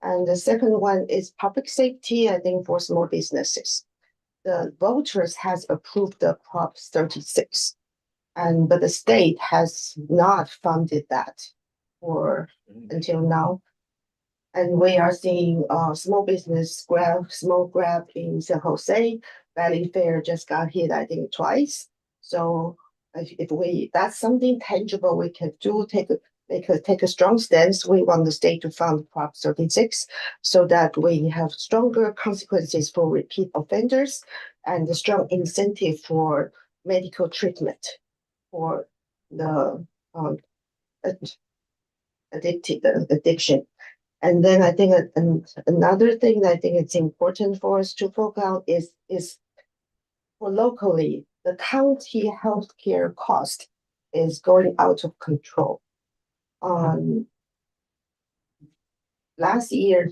And the second one is public safety, I think, for small businesses. The voters has approved the Prop 36, but the state has not funded that until now. And we are seeing small business small grab in San Jose. Valley Fair just got hit, I think, twice. So if that's something tangible we can do, take a strong stance. We want the state to fund Prop 36 so that we have stronger consequences for repeat offenders and a strong incentive for medical treatment for the addiction. And then I think another thing that I think it's important for us to focus on is for locally, the county healthcare cost is going out of control. Last year,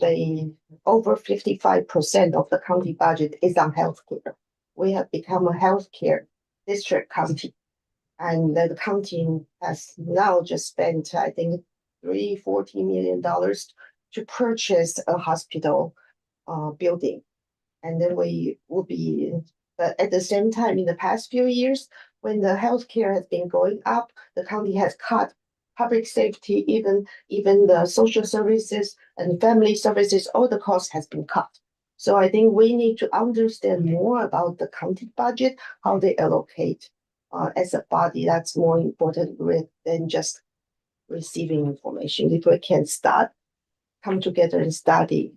over 55% of the county budget is on healthcare. We have become a healthcare district county, and the county has now just spent, I think, $40 million to purchase a hospital building, and then we will be. But at the same time, in the past few years, when the healthcare has been going up, the county has cut public safety, even the social services and family services, all the costs has been cut. So I think we need to understand more about the county budget, how they allocate as a body. That's more important than just receiving information. If we can come together and study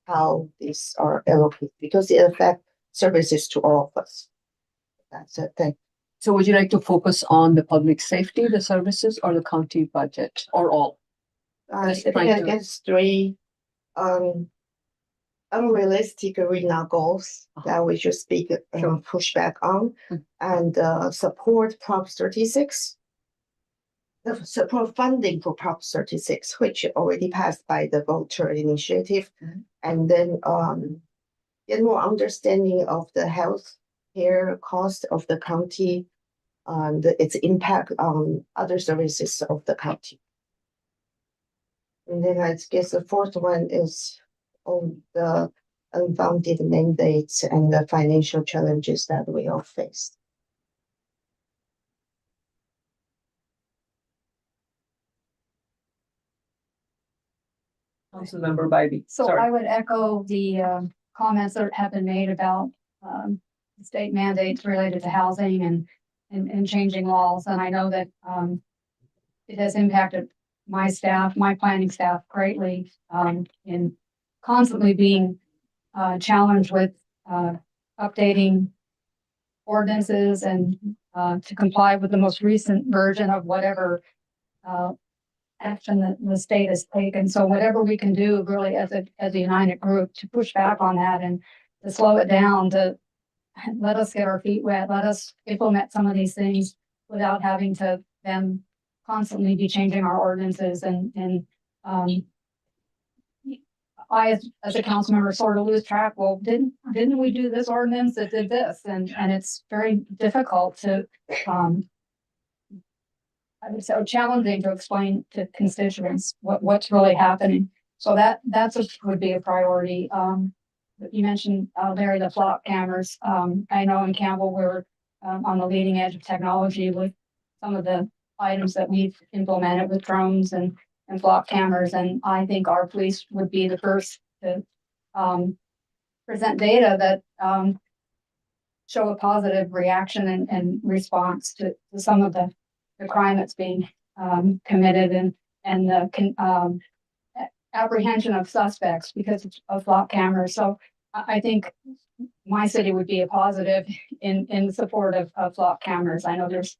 how these are allocated, because it affects services to all of us. That's it. Thank you. So would you like to focus on the public safety, the services, or the county budget, or all? I think against three unrealistic arena goals that we should push back on, and support Prop 36. Support funding for Prop 36, which already passed by the voter initiative, and then get more understanding of the health care cost of the county, its impact on other services of the county. And then I guess the fourth one is on the unfounded mandates and the financial challenges that we all face. Councilmember Bybee. So I would echo the comments that have been made about state mandates related to housing and changing laws. And I know that it has impacted my staff, my planning staff greatly in constantly being challenged with updating ordinances and to comply with the most recent version of whatever action that the state has taken. So whatever we can do really as a united group to push back on that and to slow it down, to let us get our feet wet, let us implement some of these things without having to then constantly be changing our ordinances and I, as a council member, sort of lose track. Well, didn't we do this ordinance that did this? And it's very difficult to, I would say challenging to explain to constituents what's really happening. So would be a priority. You mentioned, Larry, the flock cameras. I know in Campbell, we're on the leading edge of technology with some of the items that we've implemented with drones and flock cameras. And I think our police would be the first to present data that show a positive reaction and response to some of the crime that's being committed and the apprehension of suspects because of flock cameras. So I think my city would be a positive in support of flock cameras. I know there's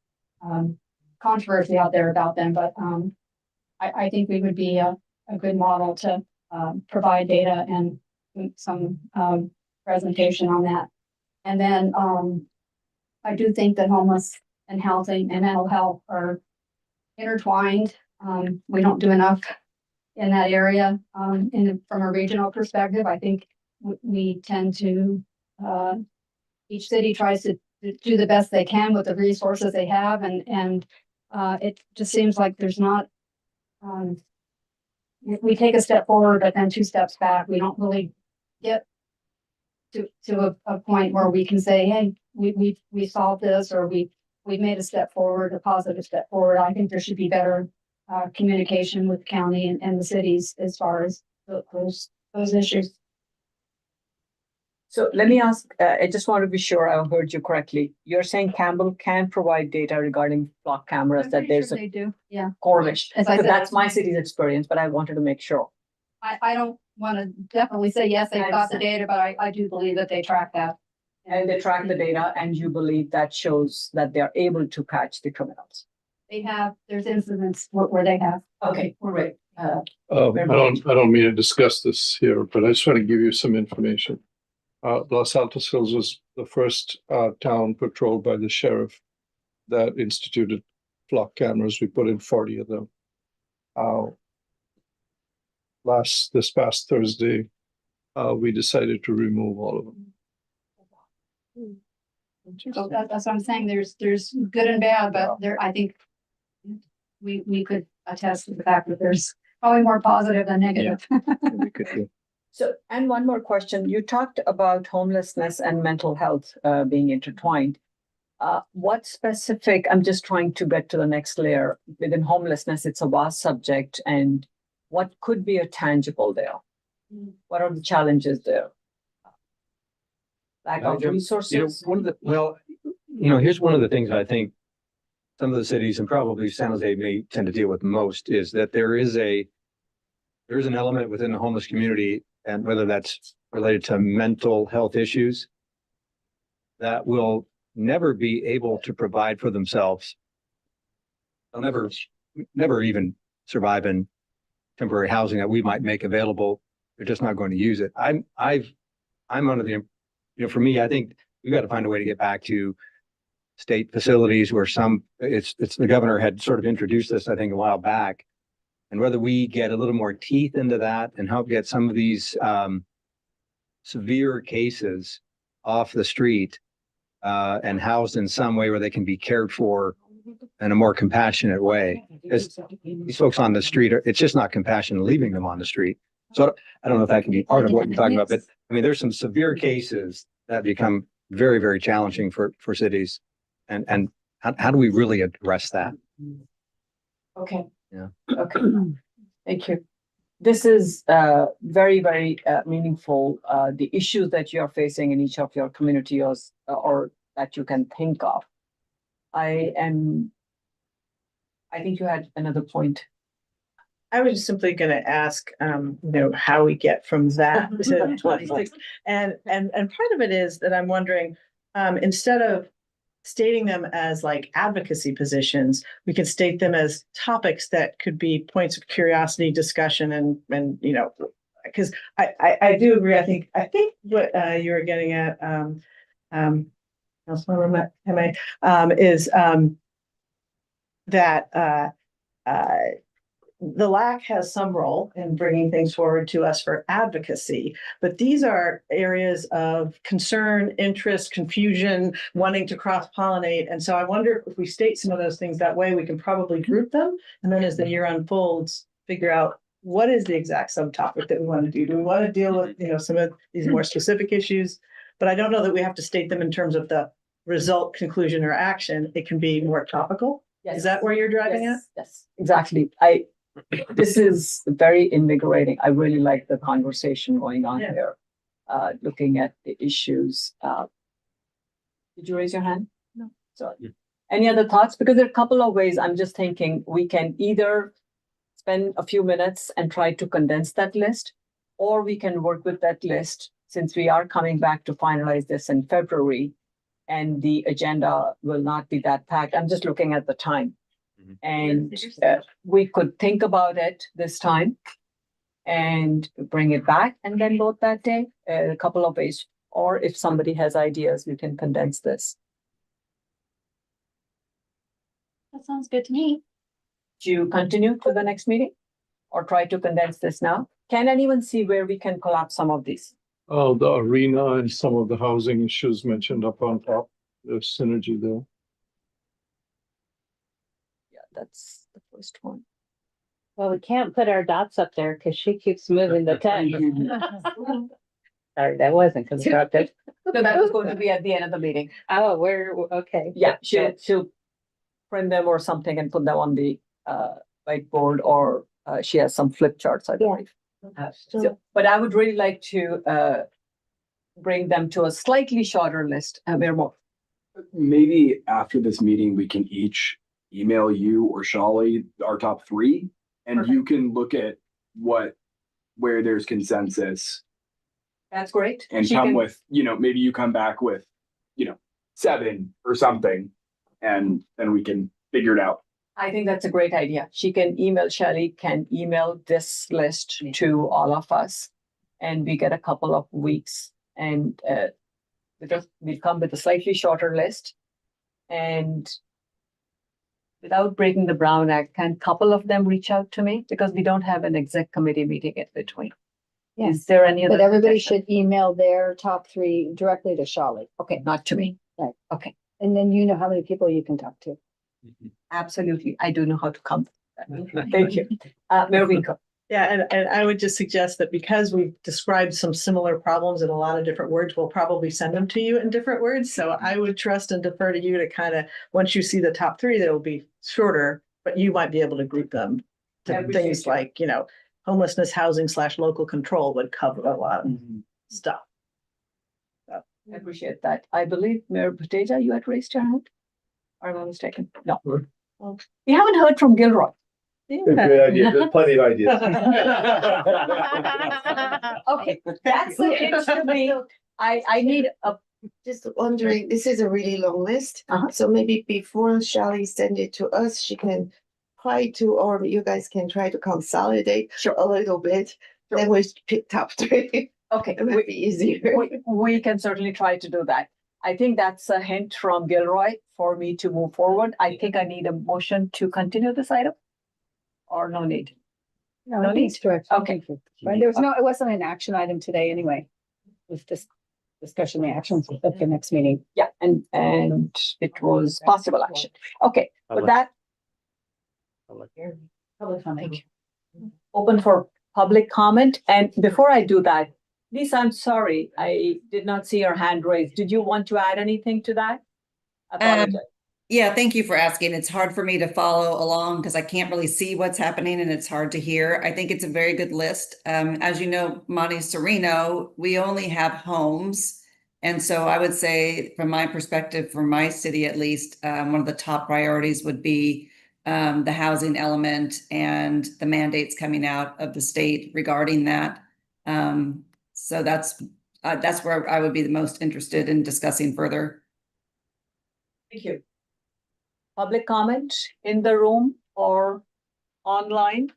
controversy out there about them, but I think we would be a good model to provide data and some presentation on that. And then I do think that homeless and housing and mental health are intertwined. We don't do enough in that area from a regional perspective. I think we tend to, each city tries to do the best they can with the resources they have. And it just seems like there's not, we take a step forward, but then 2 steps back. We don't really get to a point where we can say, hey, we solved this, or we've made a step forward, a positive step forward. I think there should be better communication with the county and the cities as far as those issues. So let me ask, I just want to be sure I heard you correctly. You're saying Campbell can provide data regarding flock cameras, that there's a They do, yeah. correlation. As I said, That's my city's experience, but I wanted to make sure. I don't want to definitely say, yes, they've got the data, but I do believe that they track that. And they track the data, and you believe that shows that they're able to catch the criminals. There's incidents where they have. Okay, great. I don't mean to discuss this here, but I just want to give you some information. Los Altos Hills was the first town patrolled by the sheriff that instituted flock cameras. We put in 40 of them. This past Thursday, we decided to remove all of them. So that's what I'm saying. There's good and bad, but I think we could attest to the fact that there's probably more positive than negative. We could do. So, and one more question. You talked about homelessness and mental health being intertwined. What specific, I'm just trying to get to the next layer. Within homelessness, it's a vast subject, and what could be a tangible there? What are the challenges there? Lack of resources? Here's one of the things I think some of the cities, and probably San Jose, may tend to deal with most, is that there is an element within the homeless community, and whether that's related to mental health issues, that will never be able to provide for themselves. They'll never even survive in temporary housing that we might make available. They're just not going to use it. I'm under the, for me, I think we've got to find a way to get back to state facilities where it's the governor had sort of introduced this, I think, a while back. And whether we get a little more teeth into that and help get some of these severe cases off the street and housed in some way where they can be cared for in a more compassionate way. Because these folks on the street, it's just not compassion leaving them on the street. So I don't know if that can be part of what you're talking about, but I mean, there's some severe cases that become very, very challenging for cities. And how do we really address that? Okay. Yeah. Okay. Thank you. This is very, very meaningful. The issues that you are facing in each of your communities or that you can think of. I think you had another point. I was just simply going to ask, how we get from that to 26. And part of it is that I'm wondering, instead of stating them as like advocacy positions, we could state them as topics that could be points of curiosity, discussion, and you know, because I do agree. I think what you were getting at, Councilmember Ma- is that the LAC has some role in bringing things forward to us for advocacy, but these are areas of concern, interest, confusion, wanting to cross-pollinate. And so I wonder if we state some of those things that way, we can probably group them. And then as the year unfolds, figure out what is the exact subtopic that we want to do. Do we want to deal with, you know, some of these more specific issues? But I don't know that we have to state them in terms of the result, conclusion, or action. It can be more topical. Is that where you're driving at? Yes, exactly. This is very invigorating. I really like the conversation going on Yeah. here. Looking at the issues. Did you raise your hand? No. Sorry. Any other thoughts? Because there are a couple of ways I'm just thinking we can either spend a few minutes and try to condense that list, or we can work with that list since we are coming back to finalize this in February and the agenda will not be that packed. I'm just looking at the time. And we could think about it this time and bring it back and then vote that day, a couple of ways. Or if somebody has ideas, we can condense this. That sounds good to me. Do you continue to the next meeting? Or try to condense this now? Can anyone see where we can collapse some of these? Oh, the arena and some of the housing issues mentioned up on top, there's synergy there. Yeah, that's the first one. Well, we can't put our dots up there because she keeps moving the text. Sorry, that wasn't constructive. So that was going to be at the end of the meeting. Oh, we're, okay. Yeah, she'll print them or something and put them on the whiteboard, or she has some flip charts, I believe. So, but I would really like to bring them to a slightly shorter list. Mayor Moore. Maybe after this meeting, we can each email you or Shali our top three, and you can look at where there's consensus That's great. and She come can- with, maybe you come back with, 7 or something, and then we can figure it out. I think that's a great idea. Shelley can email this list to all of us. And we get a couple of weeks and we'll come with a slightly shorter list. And without breaking the Brown Act, can a couple of them reach out to me? Because we don't have an exec committee meeting in between. Yeah. Is there any other? But everybody suggestion? should email their top three directly to Shali. Okay, not to me. Right. Okay, And then you know how many people you can talk to. absolutely. I do know how to come. Thank you. Mayor Winko. Yeah, and I would just suggest that because we've described some similar problems in a lot of different words, we'll probably send them to you in different words. So I would trust and defer to you to kind of, once you see the top three, that'll be shorter, but you might be able to group them I to appreciate things you. like, homelessness, housing / local control would cover a lot of stuff. I appreciate that. I believe Mayor Potato, you had raised your hand? Or am I mistaken? No. Well, we haven't heard from Gilroy. Yeah. idea. There's plenty of ideas. Okay, that's the hint to me. I need a, Just wondering, this is a really long list. Uh-huh. So maybe before Shelley send it to us, she can try to, or you guys can try to consolidate Sure. a little bit. Sure. Then we pick top three. okay, It might be easier. we can certainly try to do that. I think that's a hint from Gilroy for me to move forward. I think I need a motion to continue this item. Or no need? No, No I think it's direct. Okay. Right, there was no, it wasn't an action item today anyway. It was this discussion, the actions at the next meeting. Yeah, and it was possible action. Okay, with that, Public comment. open for public comment. And before I do that, Lisa, I'm sorry, I did not see your hand raised. Did you want to add anything to that? I apologize. Yeah, thank you for asking. It's hard for me to follow along because I can't really see what's happening and it's hard to hear. I think it's a very good list. As you know, Monte Sereno, we only have homes. And so I would say from my perspective, for my city at least, one of the top priorities would be the housing element and the mandates coming out of the state regarding that. So that's where I would be the most interested in discussing further. Thank you. Public comment in the room or online?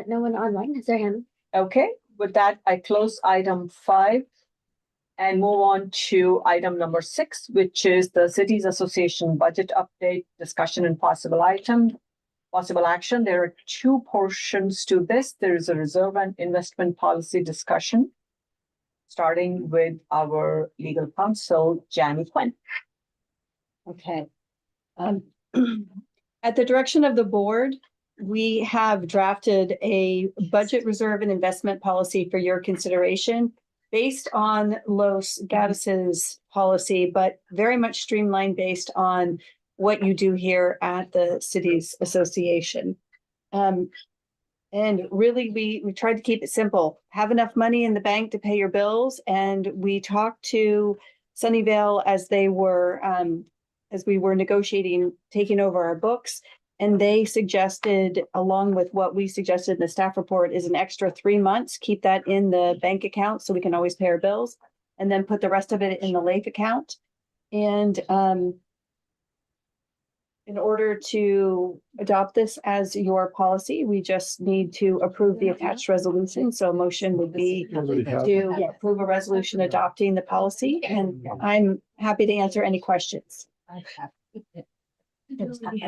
No one online has their hand. Okay, with that, I close item 5 and move on to item number 6, which is the Cities Association budget update, discussion and possible action. There are 2 portions to this. There is a reserve and investment policy discussion, starting with our legal counsel, Janie Quinn. Okay. At the direction of the board, we have drafted a budget reserve and investment policy for your consideration based on Los Gatus's policy, but very much streamlined based on what you do here at the Cities Association. And really, we tried to keep it simple. Have enough money in the bank to pay your bills. And we talked to Sunnyvale as we were negotiating, taking over our books. And they suggested, along with what we suggested in the staff report, is an extra 3 months, keep that in the bank account so we can always pay our bills, and then put the rest of it in the LAIF account. And in order to adopt this as your policy, we just need to approve the attached resolution. So a motion would be to approve a resolution adopting the policy, and I'm happy to answer any questions.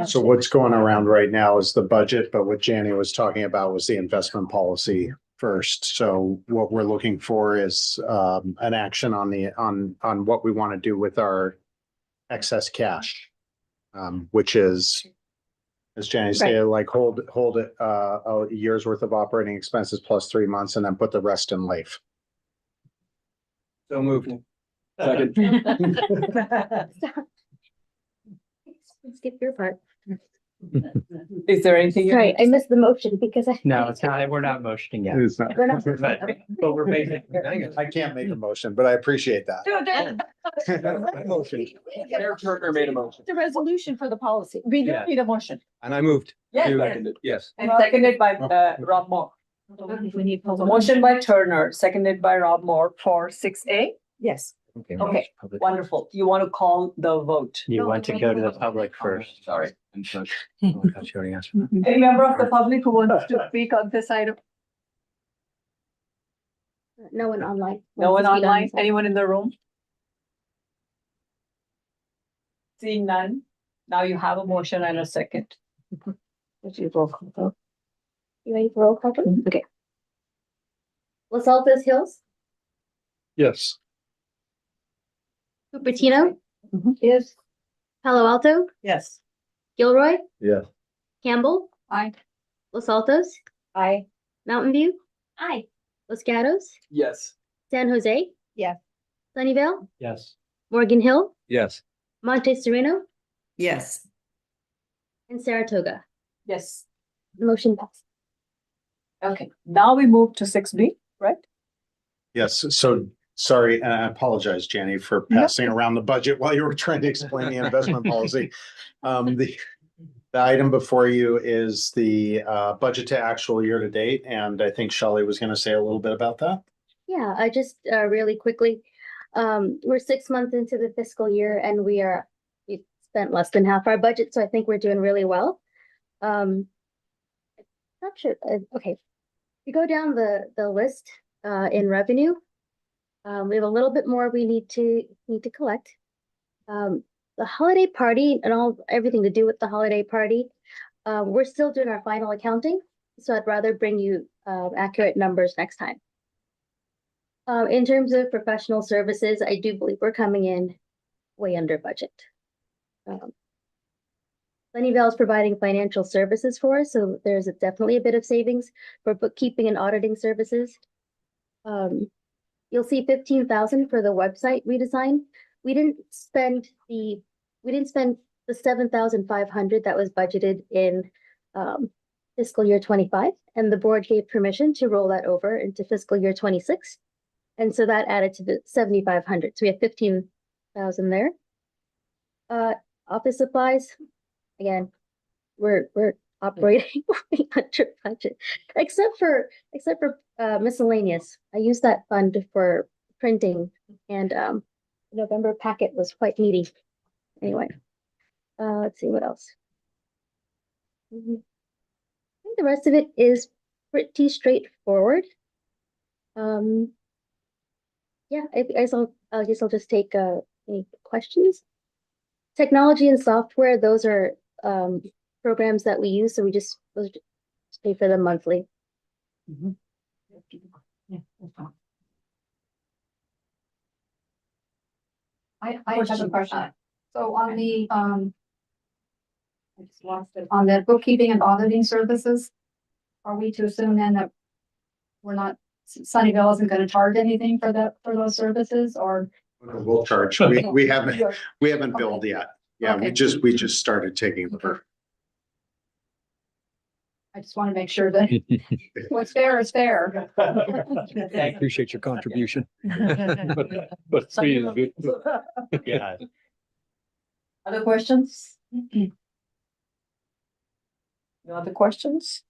So what's going around right now is the budget, but what Janie was talking about was the investment policy first. So what we're looking for is an action on what we want to do with our excess cash, which is, as Janie said, like hold it a year's worth of operating expenses plus 3 months, and then put the rest in LAIF. So moved. Second. Skip your part. Is there anything? you Sorry, need I missed the motion because I. No, it's not, we're not motioning yet. It's not. We're not. But we're basically. I can't make a motion, but I appreciate that. Motion. Mayor Turner made a motion. The resolution for the policy. We Yeah. don't need a motion. And I moved. Yes, to- Yes. and seconded by Rob Moore. So motion by Turner, seconded by Rob Moore for 6A. Yes. Okay, wonderful. You want to call the vote? You want to go to the public first. Sorry. Any member of the public who wants to speak on this item? No one online. No one wants to speak on online? this item. Anyone in the room? Seeing none, now you have a motion and a second. You ready for roll call? Okay. Los Altos Hills, Yes. Cupertino, Yes. Palo Alto, Yes. Gilroy, Yeah. Campbell, Aye. Los Altos, Aye. Mountain View. Aye. Los Gatos, Yes. San Jose. Yes. Sunnyvale, Yes. Morgan Hill, Yes. Monte Sereno, Yes. and Saratoga. Yes. Motion passed. Okay, now we move to 6B, right? Yes, so sorry, and I apologize, Janie, for passing around the budget while you were trying to explain the investment policy. The item before you is the budget to actual year to date, and I think Shelley was going to say a little bit about that. Yeah, I just really quickly, we're 6 months into the fiscal year and we spent less than half our budget, so I think we're doing really well. Not sure, okay. We go down the list in revenue. We have a little bit more we need to collect. The holiday party and everything to do with the holiday party, we're still doing our final accounting, so I'd rather bring you accurate numbers next time. In terms of professional services, I do believe we're coming in way under budget. Sunnyvale is providing financial services for us, so there's definitely a bit of savings for bookkeeping and auditing services. You'll see 15,000 for the website redesign. We didn't spend the 7,500 that was budgeted in fiscal year 25, and the board gave permission to roll that over into fiscal year 26. And so that added to the 7,500. So we have 15,000 there. Office supplies, again, we're operating under budget, except for miscellaneous. I use that fund for printing, and November packet was quite needy. anyway. Let's see what else. I think the rest of it is pretty straightforward. Yeah, I guess I'll just take any questions. Technology and software, those are programs that we use, so we just pay for them monthly. I have a question. So on the, I just lost it, on the bookkeeping and auditing services, are we to assume then that we're not, Sunnyvale isn't gonna charge anything for for those services, or? We'll charge. We haven't billed yet. Yeah, Okay. we just started taking over. I just want to make sure that what's fair is fair. Appreciate your contribution. But free is good. Yeah. Other questions? No other questions?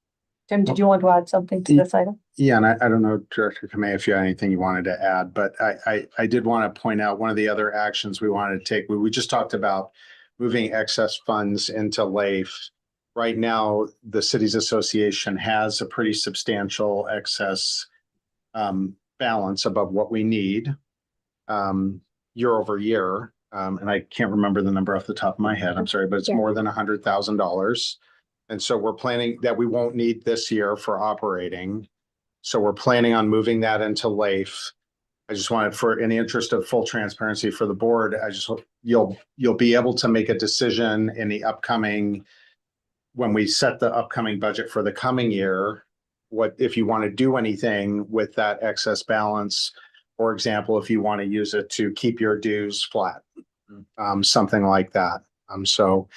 Tim, did you want to add something to this item? Yeah, and I don't know, Director Kamei, if you had anything you wanted to add, but I did want to point out one of the other actions we wanted to take. We just talked about moving excess funds into LAIF. Right now, the Cities Association has a pretty substantial excess balance above what we need year over year. And I can't remember the number off the top of my head. I'm sorry, but it's more than $100,000. And so we're planning that we won't need this year for operating. So we're planning on moving that into LAIF. I just wanted, for in the interest of full transparency for the board, I just hope you'll be able to make a decision in the upcoming, when we set the upcoming budget for the coming year, what if you want to do anything with that excess balance. For example, if you want to use it to keep your dues flat, something like that. So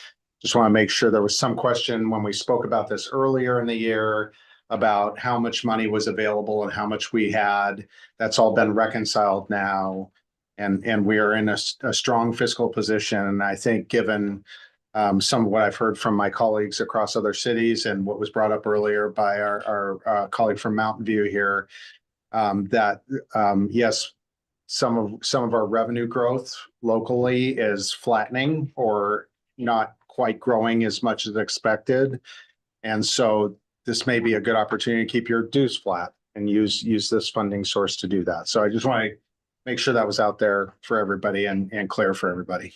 just want to make sure, there was some question when we spoke about this earlier in the year about how much money was available and how much we had. That's all been reconciled now. And we are in a strong fiscal position. And I think given some of what I've heard from my colleagues across other cities and what was brought up earlier by our colleague from Mountain View here, that yes, some of our revenue growth locally is flattening or not quite growing as much as expected. And so this may be a good opportunity to keep your dues flat and use this funding source to do that. So I just want to make sure that was out there for everybody and clear for everybody.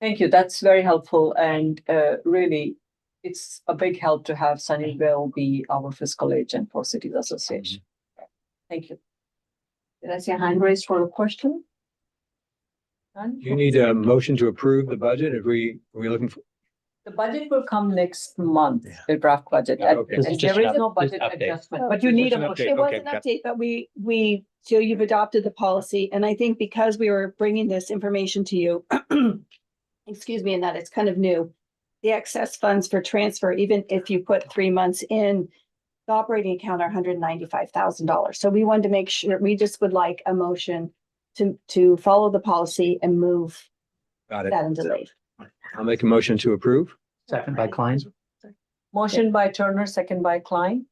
Thank you. That's very helpful. And really, it's a big help to have Sunnyvale be our fiscal agent for Cities Association. Thank you. Did I see a hand raised for a question? None? You need a motion to approve the budget. Are we looking for? The budget will come next month, the draft budget. Okay. And there is no budget Just update. adjustment, but you need a Just an motion. update. It was Okay, an got update, but so you've adopted the policy, and I think because we were bringing this information to you, excuse me, and that it's kind of new, the excess funds for transfer, even if you put 3 months in, the operating account are $195,000. So we wanted to make sure, we just would like a motion to follow the policy and move Got it. that into LAIF. I'll make a motion to approve. Second by Klein. Motion by Turner, second by Klein.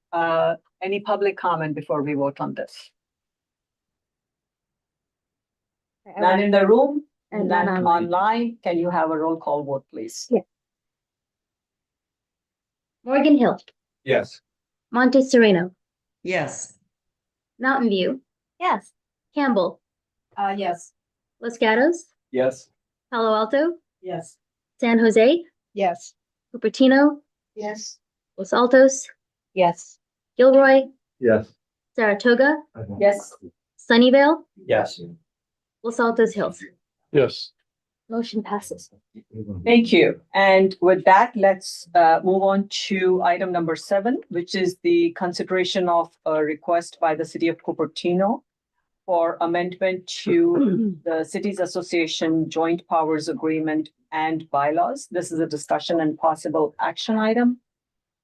Any public comment before we vote on this? None in the room and none online. Can you have a roll call vote, please? Yeah. Morgan Hill, Yes. Monte Sereno, Yes. Mountain View. Yes. Campbell, Yes. Los Gatos, Yes. Palo Alto, Yes. San Jose, Yes. Cupertino, Yes. Los Altos, Yes. Gilroy, Yes. Saratoga, Yes. Sunnyvale, Yes. Los Altos Hills. Yes. Motion passes. Thank you. And with that, let's move on to item number 7, which is the consideration of a request by the City of Cupertino for amendment to the Cities Association Joint Powers Agreement and bylaws. This is a discussion and possible action item.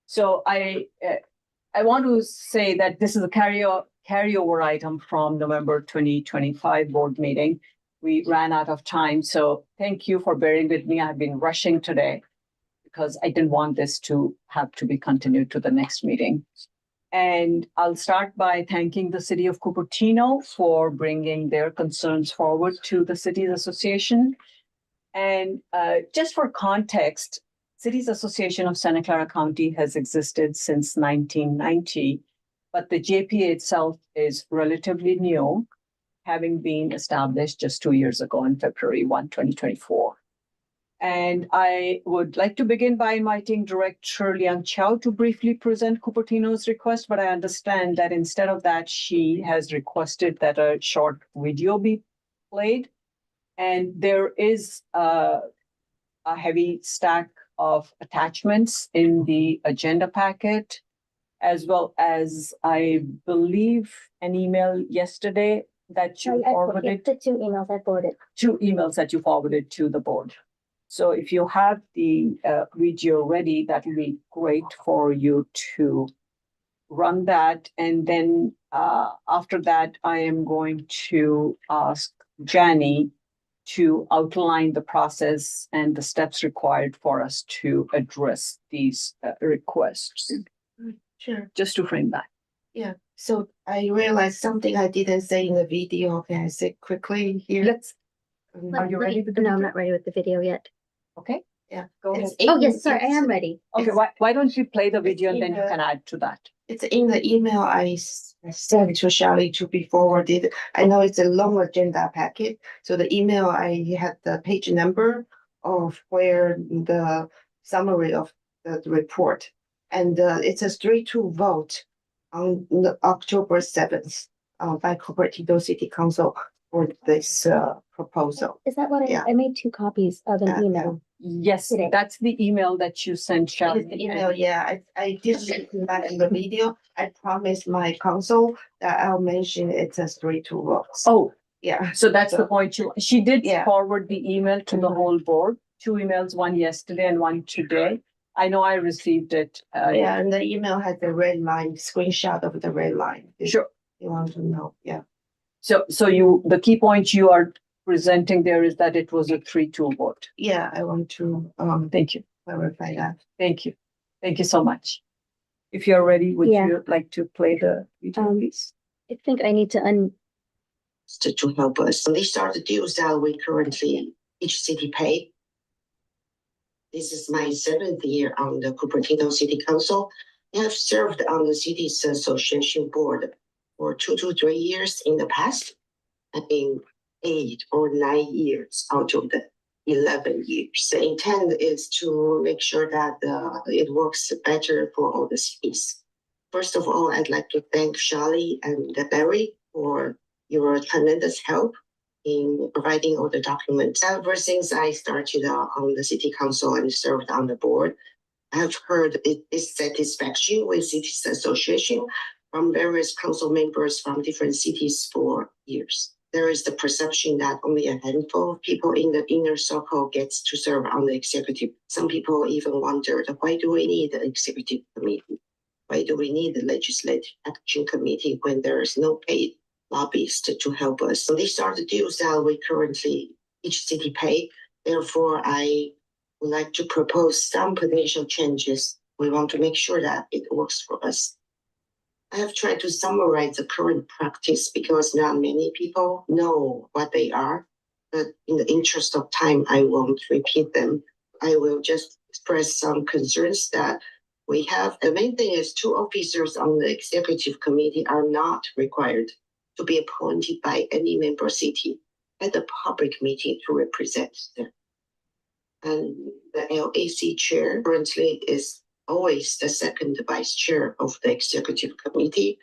So I want to say that this is a carryover item from November 2025 board meeting. We ran out of time, so thank you for bearing with me. I've been rushing today because I didn't want this to have to be continued to the next meeting. And I'll start by thanking the City of Cupertino for bringing their concerns forward to the Cities Association. And just for context, Cities Association of Santa Clara County has existed since 1990, but the JPA itself is relatively new, having been established just 2 years ago on February 1, 2024. And I would like to begin by inviting Director Liang Chow to briefly present Cupertino's request, but I understand that instead of that, she has requested that a short video be played. And there is a heavy stack of attachments in the agenda packet, as well as, I believe, an email yesterday that you forwarded. The 2 emails I forwarded. 2 emails that you forwarded to the board. So if you have the video ready, that will be great for you to run that. And then after that, I am going to ask Jani to outline the process and the steps required for us to address these requests, Sure. just to frame that. Yeah, so I realized something I didn't say in the video. Can I say quickly here? Let's, Um, are you ready with the No, I'm video? not ready with the video yet. Okay, Yeah. go ahead. It's Oh, in- yes, sorry, I it's- am ready. Okay, why don't you play the video and then you in the- can add to that? It's in the email I sent to Shelley to be forwarded. I know it's a long agenda packet, so the email I had the page number of where the summary of the report. And it's a 3-2 vote on October 7th by Cupertino City Council for this proposal. Is that what Yeah. I made 2 copies of Yeah, an email? Yes, Today. that's the email that you sent Shelley. The email, yeah, I did say that in the video. I promised my council that I'll mention it's a 3-2 votes. Oh, Yeah, so that's the So- point she did Yeah. forward the email to the Mhm. whole board, 2 emails, one yesterday and one today. I know I received it. yeah, and the email had the red line, screenshot of the red line. If Sure. you want to know, yeah. So the key point you are presenting there is that it was a 3-2 vote. Yeah, I want to Thank you. clarify that. Thank you. Thank you so much. If you're ready, would Yeah. you like to play the video, please? I think I need to To help us. These are the dues that we currently each city pay. This is my 7th year on the Cupertino City Council. I have served on the city's association board for 2 to 3 years in the past. I've been 8 or 9 years out of the 11 years. The intent is to make sure that it works better for all the cities. First of all, I'd like to thank Shelley and Barry for your tremendous help in providing all the documents. Ever since I started on the city council and served on the board, I have heard its satisfaction with cities association from various council members from different cities for years. There is the perception that only a handful of people in the inner circle gets to serve on the executive. Some people even wondered, why do we need the executive committee? Why do we need the legislative action committee when there is no paid lobbyist to help us? So these are the dues that we currently each city pay. Therefore, I would like to propose some potential changes. We want to make sure that it works for us. I have tried to summarize the current practice because not many people know what they are. But in the interest of time, I won't repeat them. I will just express some concerns that we have. The main thing is 2 officers on the executive committee are not required to be appointed by any member city at the public meeting to represent them. And the LAC chair currently is always the second vice chair of the executive committee.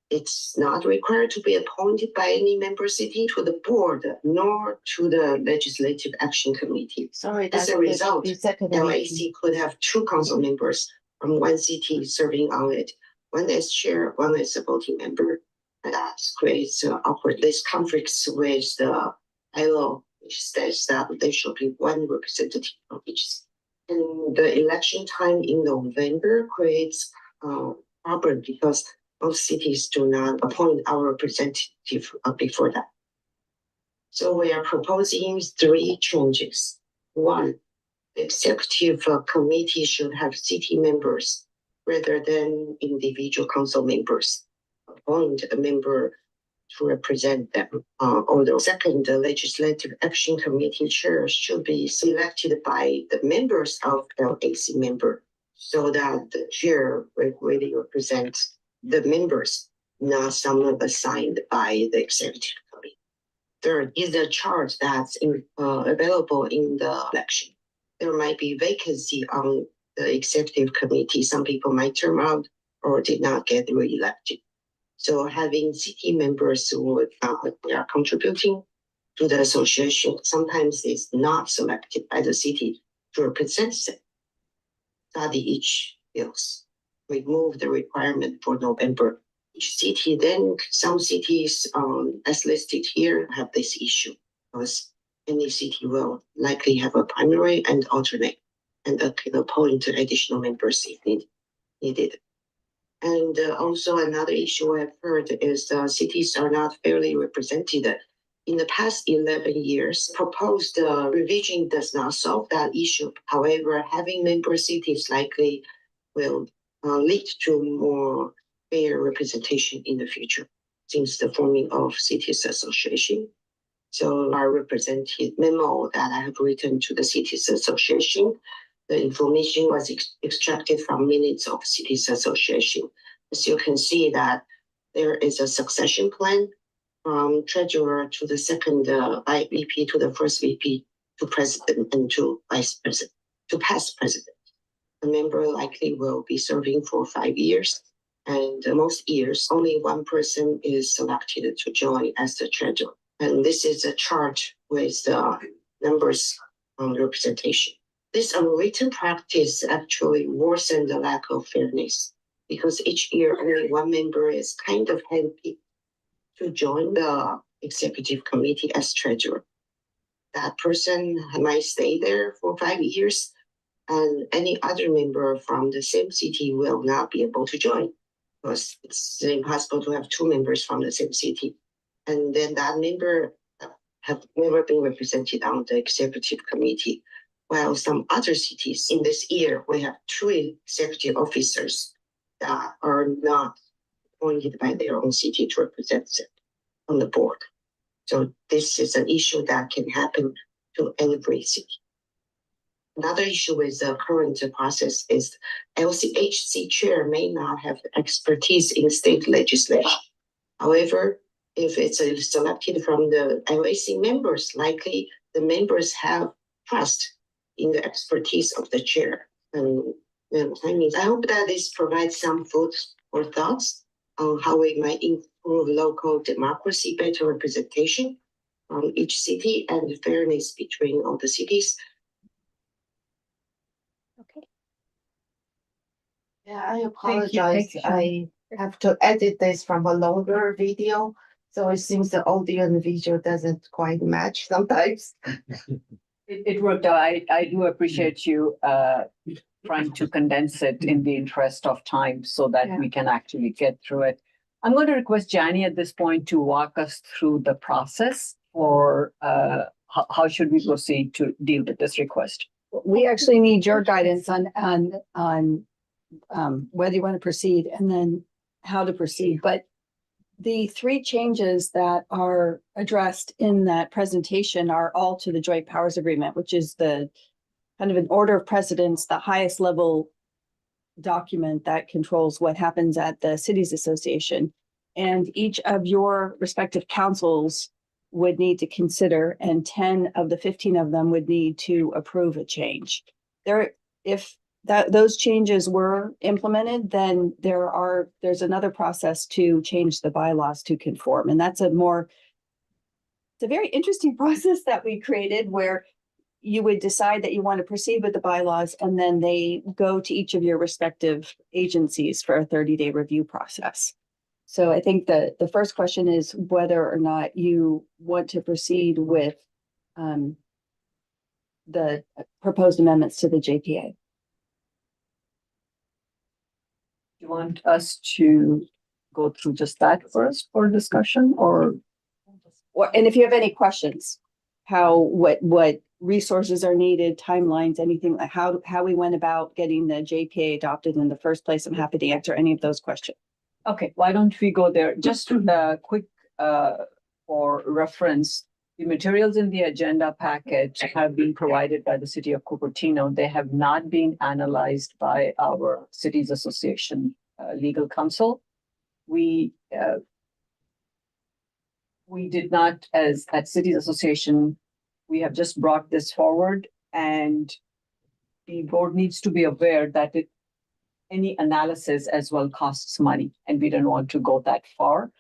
It's not required to be appointed by any member city to the board nor to the legislative action committee. Sorry, as a result, LAC could have 2 council members from one city serving on it, one as chair, one as a voting member. And that creates awkward. This conflicts with the ILO, which says that there should be 1 representative from each city. And the election time in November creates problem because most cities do not appoint our representative before that. So we are proposing 3 changes. 1, the executive committee should have city members rather than individual council members. Appoint a member to represent them. Although second, the Legislative Action Committee chair should be selected by the members of LAC member so that the chair will really represent the members, not someone assigned by the executive committee. Third is a chart that's available in the election. There might be vacancy on the executive committee. Some people might turn out or did not get re-elected. So having city members who they are contributing to the association sometimes is not selected by the city to represent them. Study each bills, remove the requirement for November. Each city, then some cities as listed here have this issue because any city will likely have a primary and alternate and appoint additional members if needed. And also another issue I've heard is cities are not fairly represented. In the past 11 years, proposed revision does not solve that issue. However, having member cities likely will lead to more fair representation in the future since the forming of cities association. So our representative memo that I have written to the cities association, the information was extracted from minutes of cities association. As you can see that there is a succession plan from treasurer to the second VP to the first VP to president and to vice president, to past president. The member likely will be serving for 5 years. And most years, only one person is selected to join as the treasurer. And this is a chart with the numbers on representation. This unwritten practice actually worsened the lack of fairness because each year only one member is kind of handpicked to join the executive committee as treasurer. That person might stay there for 5 years and any other member from the same city will not be able to join because it's impossible to have 2 members from the same city. And then that member have never been represented on the executive committee. While some other cities in this year, we have 2 executive officers that are not appointed by their own city to represent them on the board. So this is an issue that can happen to every city. Another issue with the current process is LCHC chair may not have expertise in state legislation. However, if it's selected from the LAC members, likely the members have trust in the expertise of the chair. And I hope that this provides some food for thoughts on how we might improve local democracy, better representation from each city, and fairness between all the cities. Okay. Yeah, I Thank apologize. you. I have to edit this from a longer video. So it seems the audio and video doesn't quite match sometimes. It worked out. I do appreciate you trying to condense it in the interest of time so that we can actually get through it. I'm going to request Jani at this point to walk us through the process or how should we proceed to deal with this request? We actually need your guidance on whether you want to proceed and then how to proceed. But the 3 changes that are addressed in that presentation are all to the Joint Powers Agreement, which is the kind of an order of precedence, the highest level document that controls what happens at the Cities Association. And each of your respective councils would need to consider, and 10 of the 15 of them would need to approve a change. If those changes were implemented, then there's another process to change the bylaws to conform. And that's it's a very interesting process that we created where you would decide that you want to proceed with the bylaws and then they go to each of your respective agencies for a 30-day review process. So I think the first question is whether or not you want to proceed with the proposed amendments to the JPA. Do you want us to go through just that first for discussion or? And if you have any questions, what resources are needed, timelines, anything like how we went about getting the JPA adopted in the first place, I'm happy to answer any of those questions. Okay, why don't we go there? Just a quick for reference, the materials in the agenda package have been provided by the city of Cupertino. They have not been analyzed by our cities association legal counsel. We did not, as at cities association, we have just brought this forward, and the board needs to be aware that any analysis as well costs money, and we don't want to go that far.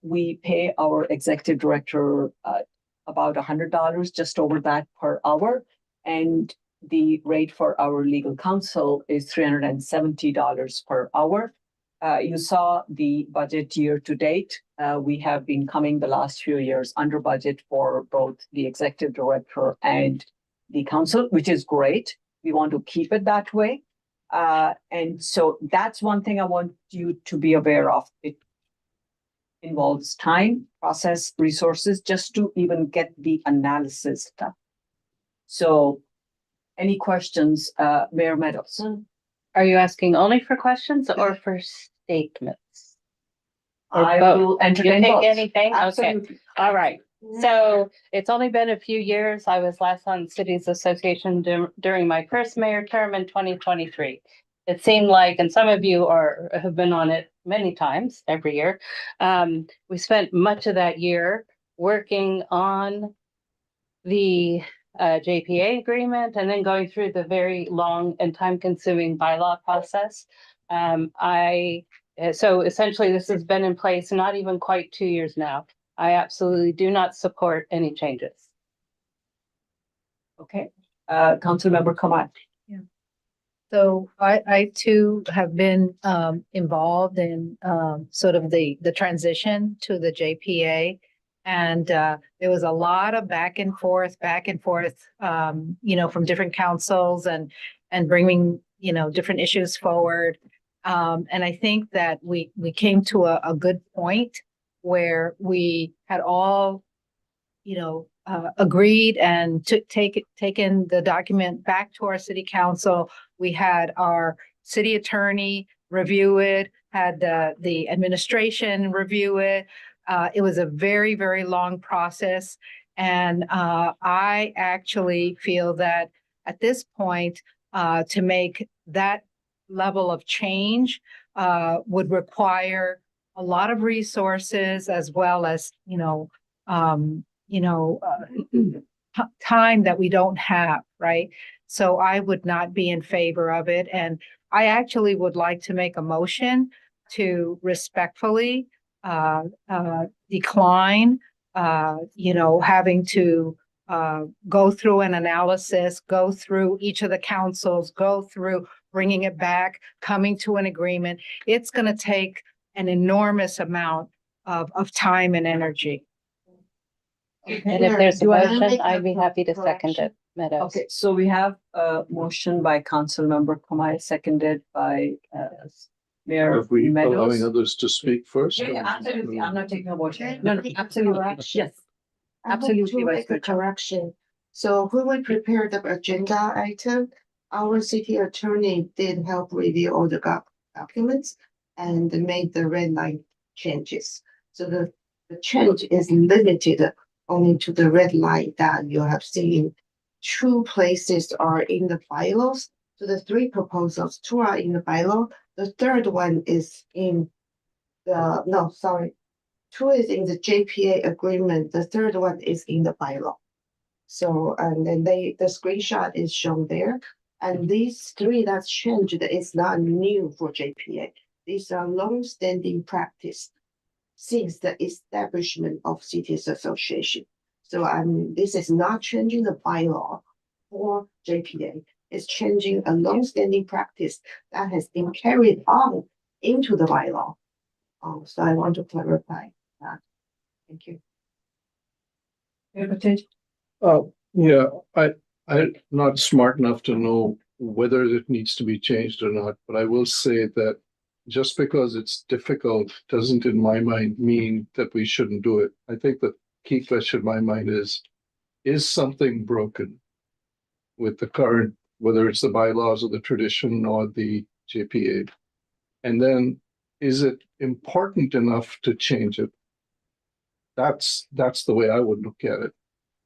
We pay our executive director about $100, just over that per hour. And the rate for our legal counsel is $370 per hour. You saw the budget year to date. We have been coming the last few years under budget for both the executive director and the council, which is great. We want to keep it that way. And so that's one thing I want you to be aware of. It involves time, process, resources, just to even get the analysis done. So any questions, Mayor Meadows? Are you asking only for questions or for statements? Or I both? will You entertain take both. anything? Okay, Absolutely. all right. So it's only been a few years. I was last on Cities Association during my first mayor term in 2023. It seemed like, and some of you have been on it many times every year. We spent much of that year working on the JPA agreement and then going through the very long and time-consuming bylaw process. So essentially, this has been in place not even quite 2 years now. I absolutely do not support any changes. Okay, Councilmember Kamal. So I too have been involved in sort of the transition to the JPA. And there was a lot of back and forth, from different councils and bringing, different issues forward. And I think that we came to a good point where we had all, agreed and taken the document back to our city council. We had our city attorney review it, had the administration review it. It was a very, very long process. And I actually feel that at this point, to make that level of change would require a lot of resources as well as, time that we don't have, right? So I would not be in favor of it. And I actually would like to make a motion to respectfully decline, having to go through an analysis, go through each of the councils, go through bringing it back, coming to an agreement. It's going to take an enormous amount of time and energy. And if there's a Do I motion, make I'd be a happy to second correction? it, Meadows. Okay, so we have a motion by Councilmember Kamal, seconded by Mayor Are we allowing Meadows. others to speak first? Yeah, absolutely. I'm not taking a vote. Okay. No, absolutely. Correction. Yes. I want Absolutely, to Vice make a Chair. correction. So when we prepared the agenda item, our city attorney did help review all the documents and made the red line changes. So the change is limited only to the red line that you have seen. 2 places are in the bylaws. So the 3 proposals, 2 are in the bylaw. The third one is in 2 is in the JPA agreement. The third one is in the bylaw. So, and then the screenshot is shown there. And these 3 that's changed is not new for JPA. These are long-standing practice since the establishment of cities association. So this is not changing the bylaw for JPA. It's changing a long-standing practice that has been carried on into the bylaw. So I want to clarify that. Thank you. Yeah, I'm not smart enough to know whether it needs to be changed or not, but I will say that just because it's difficult doesn't in my mind mean that we shouldn't do it. I think the key question in my mind is something broken with the current, whether it's the bylaws or the tradition or the JPA? And then is it important enough to change it? That's the way I would look at it.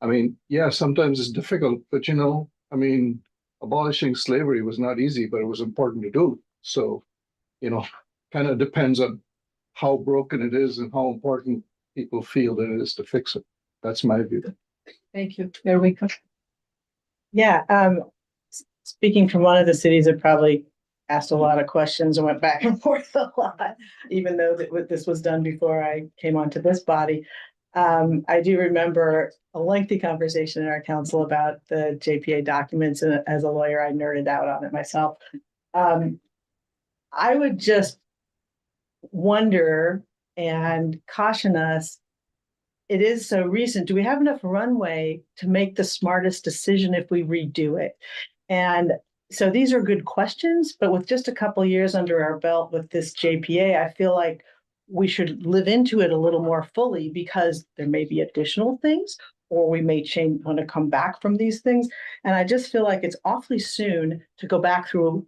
I mean, yeah, sometimes it's difficult, but I mean, abolishing slavery was not easy, but it was important to do. So, kind of depends on how broken it is and how important people feel that it is to fix it. That's my view. Thank you. There we go. Yeah, speaking from one of the cities that probably asked a lot of questions and went back and forth a lot, even though this was done before I came onto this body. I do remember a lengthy conversation in our council about the JPA documents, and as a lawyer, I nerded out on it myself. I would just wonder and caution us, it is so recent. Do we have enough runway to make the smartest decision if we redo it? And so these are good questions, but with just a couple of years under our belt with this JPA, I feel like we should live into it a little more fully, because there may be additional things, or we may want to come back from these things. And I just feel like it's awfully soon to go back through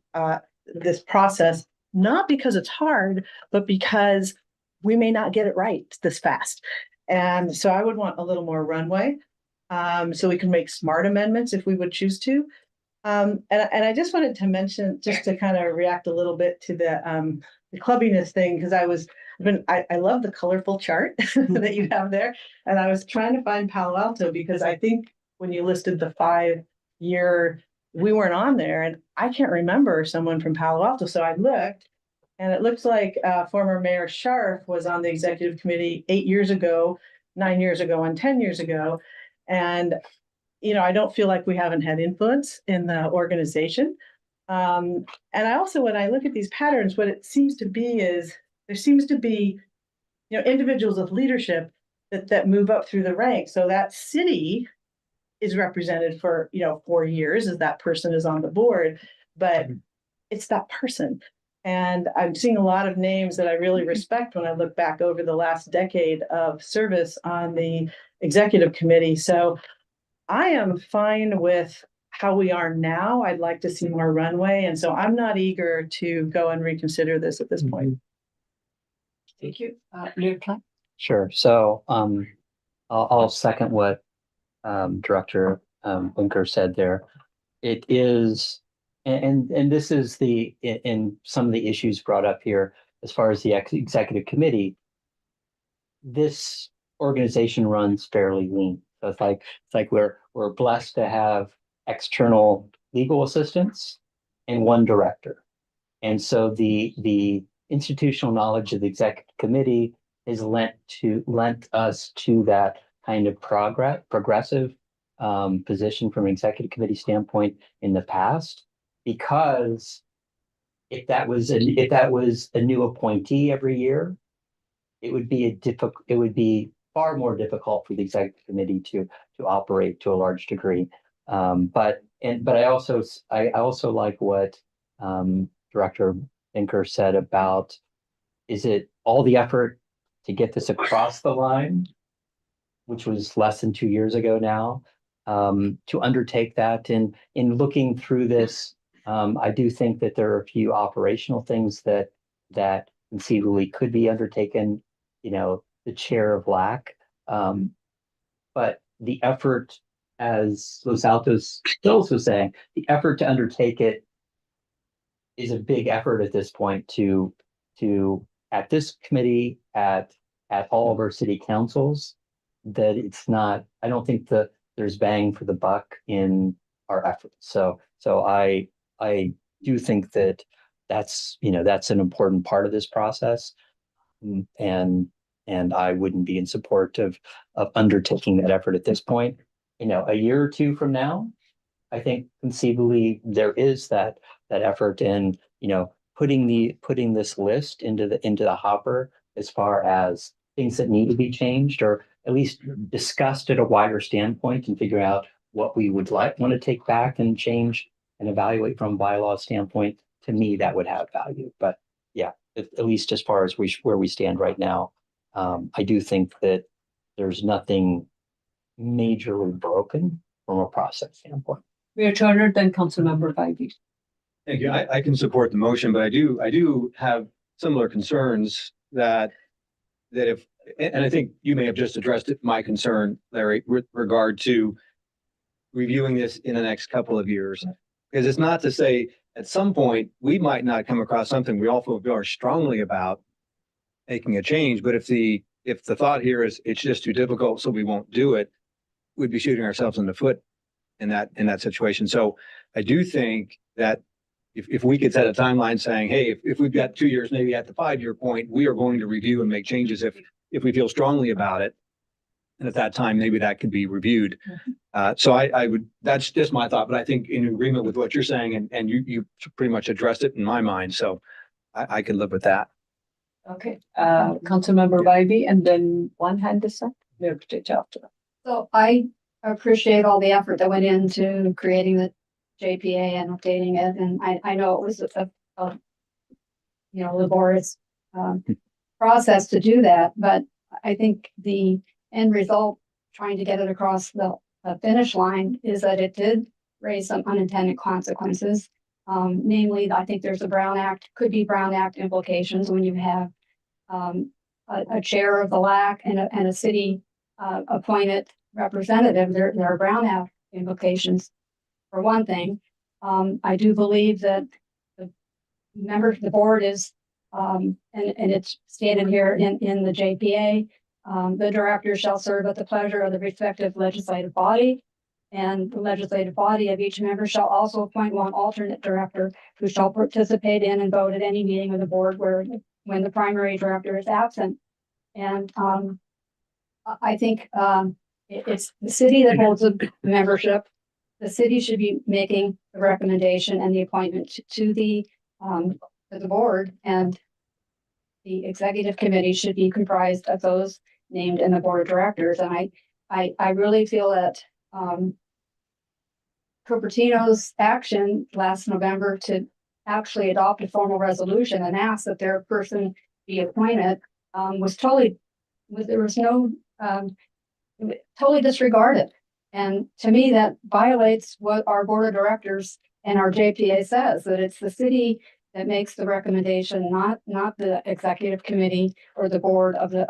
this process, not because it's hard, but because we may not get it right this fast. And so I would want a little more runway, so we can make smart amendments if we would choose to. And I just wanted to mention, just to kind of react a little bit to the clubbiness thing, because I love the colorful chart that you have there. And I was trying to find Palo Alto, because I think when you listed the 5-year, we weren't on there, and I can't remember someone from Palo Alto. So I looked, and it looks like former Mayor Scharf was on the executive committee 8 years ago, 9 years ago, and 10 years ago. And I don't feel like we haven't had influence in the organization. And I also, when I look at these patterns, what it seems to be is there seems to be, individuals of leadership that move up through the ranks. So that city is represented for, 4 years as that person is on the board, but it's that person. And I'm seeing a lot of names that I really respect when I look back over the last decade of service on the executive committee. So I am fine with how we are now. I'd like to see more runway. And so I'm not eager to go and reconsider this at this point. Thank you. Lear Klein? Sure. So I'll second what Director Bunker said there. It is, and this is in some of the issues brought up here as far as the executive committee. This organization runs fairly lean. So it's like we're blessed to have external legal assistants and one director. And so the institutional knowledge of the executive committee is lent us to that kind of progressive position from an executive committee standpoint in the past, because if that was a new appointee every year, it would be far more difficult for the executive committee to operate to a large degree. But I also like what Director Bunker said about, is it all the effort to get this across the line, which was less than 2 years ago now, to undertake that. And in looking through this, I do think that there are a few operational things that conceivably could be undertaken, the chair of LAC. But the effort, as Los Altos Hills was saying, the effort to undertake it is a big effort at this point to at this committee, at all of our city councils, that it's not, I don't think that there's bang for the buck in our efforts. So I do think that's an important part of this process. And I wouldn't be in support of undertaking that effort at this point. A year or two from now, I think conceivably there is that effort, and putting this list into the hopper as far as things that need to be changed, or at least discussed at a wider standpoint, and figure out what we would want to take back and change and evaluate from a bylaw standpoint. To me, that would have value. But yeah, at least as far as where we stand right now, I do think that there's nothing majorly broken from a process standpoint. Mayor Turner, then Councilmember Ivey. Thank you. I can support the motion, but I do have similar concerns that if and I think you may have just addressed my concern, Larry, with regard to reviewing this in the next couple of years. Because it's not to say at some point, we might not come across something we all feel very strongly about making a change, but if the thought here is it's just too difficult, so we won't do it, we'd be shooting ourselves in the foot in that situation. So I do think that if we could set a timeline saying, hey, if we've got 2 years, maybe at the 5-year point, we are going to review and make changes if we feel strongly about it. And at that time, maybe that could be reviewed. So I would, that's just my thought, but I think in agreement with what you're saying, and you pretty much addressed it in my mind. So I can live with that. Okay, Councilmember Bybee, and then one hand is up. Mayor Pettit after that. So I appreciate all the effort that went into creating the JPA and updating it, and I know it was a laborious process to do that, but I think the end result, trying to get it across the finish line, is that it did raise some unintended consequences. Namely, I think there's could be Brown Act implications when you have a chair of the LAC and a city appointed representative. There are Brown Act implications. For one thing, I do believe that the members of the board is, and it's stated here in the JPA, the director shall serve at the pleasure of the respective legislative body, and the legislative body of each member shall also appoint one alternate director who shall participate in and vote at any meeting of the board when the primary director is absent. And I think it's the city that holds the membership. The city should be making the recommendation and the appointment to the board, and the executive committee should be comprised of those named in the board of directors. And I really feel that Cupertino's action last November to actually adopt a formal resolution and ask that their person be appointed totally disregarded. And to me, that violates what our board of directors and our JPA says, that it's the city that makes the recommendation, not the executive committee or the board of the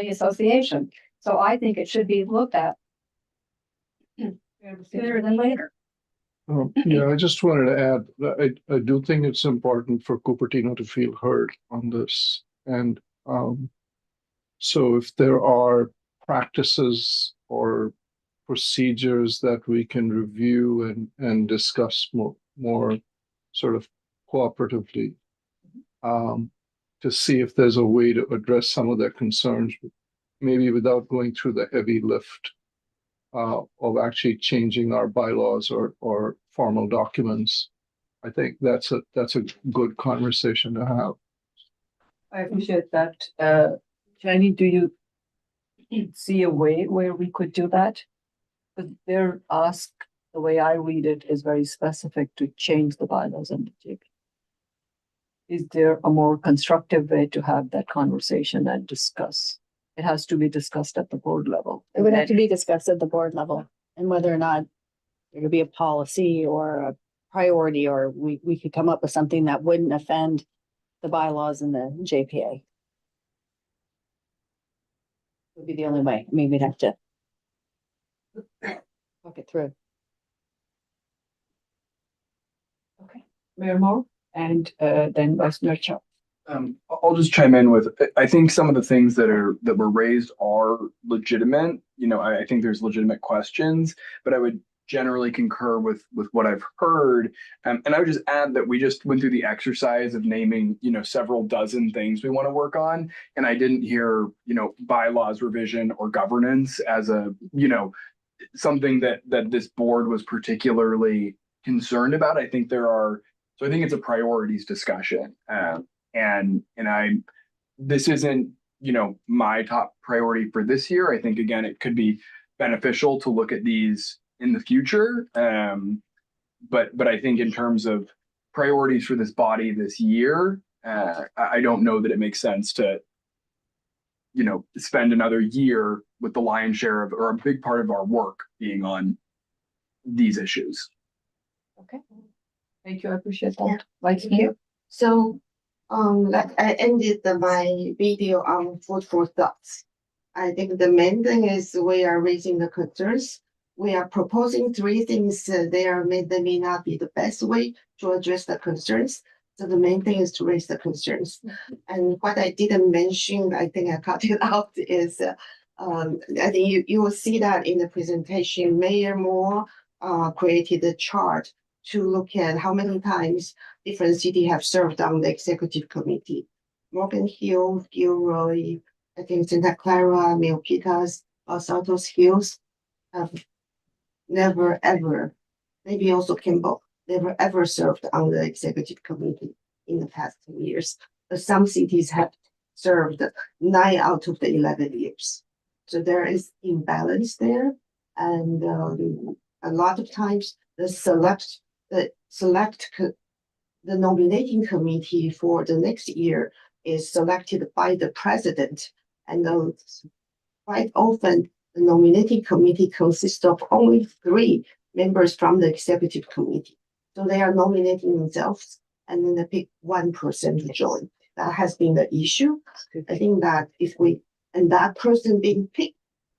association. So I think it should be looked at sooner than later. Yeah, I just wanted to add that I do think it's important for Cupertino to feel heard on this. And so if there are practices or procedures that we can review and discuss more sort of cooperatively, to see if there's a way to address some of their concerns, maybe without going through the heavy lift of actually changing our bylaws or formal documents. I think that's a good conversation to have. I appreciate that. Jenny, do you see a way where we could do that? But their ask, the way I read it, is very specific to change the bylaws and the JP. Is there a more constructive way to have that conversation and discuss? It has to be discussed at the board level. It would have to be discussed at the board level, and whether or not there could be a policy or a priority, or we could come up with something that wouldn't offend the bylaws and the JPA. Would be the only way. I mean, we'd have to talk it through. Okay, Mayor Moore, and then Vice Mayor Chow. I'll just chime in with, I think some of the things that were raised are legitimate. I think there's legitimate questions, but I would generally concur with what I've heard. And I would just add that we just went through the exercise of naming, several dozen things we want to work on. And I didn't hear, bylaws revision or governance as a, something that this board was particularly concerned about. I think it's a priorities discussion. This isn't, my top priority for this year. I think, again, it could be beneficial to look at these in the future. But I think in terms of priorities for this body this year, I don't know that it makes sense to, spend another year with the lion's share of, or a big part of our work being on these issues. Okay. Thank you. I appreciate that. Yeah. Vice Thank you. Mayor. So Like I ended my video on food for thoughts. I think the main thing is we are raising the concerns. We are proposing three things. They may not be the best way to address the concerns. So the main thing is to raise the concerns. And what I didn't mention, I think I cut it out, is I think you will see that in the presentation, Mayor Moore created a chart to look at how many times different cities have served on the executive committee. Morgan Hill, Gilroy, I think Santa Clara, Milpitas, Los Altos Hills have never ever, maybe also Kimball, never ever served on the executive committee in the past 10 years. But some cities have served 9 out of the 11 years. So there is imbalance there. And a lot of times the nominating committee for the next year is selected by the president. And quite often the nominating committee consists of only 3 members from the executive committee. So they are nominating themselves and then they pick one person to join. That has been the issue. I think that and that person being picked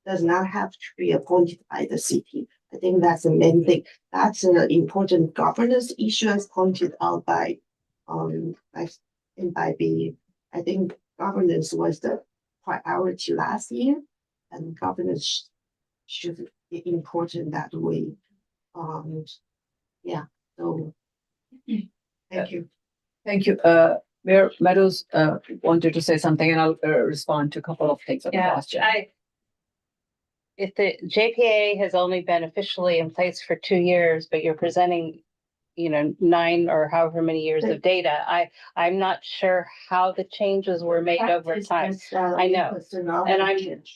does not have to be appointed by the city. I think that's the main thing. That's an important governance issue as pointed out by I think governance was the priority last year, and governance should be important that way. Yeah, so thank you. Thank you. Mayor Meadows wanted to say something, and I'll respond to a couple of things. If the JPA has only been officially in place for 2 years, but you're presenting, 9 or however many years of data, I'm not sure how the changes were made over time. I know. And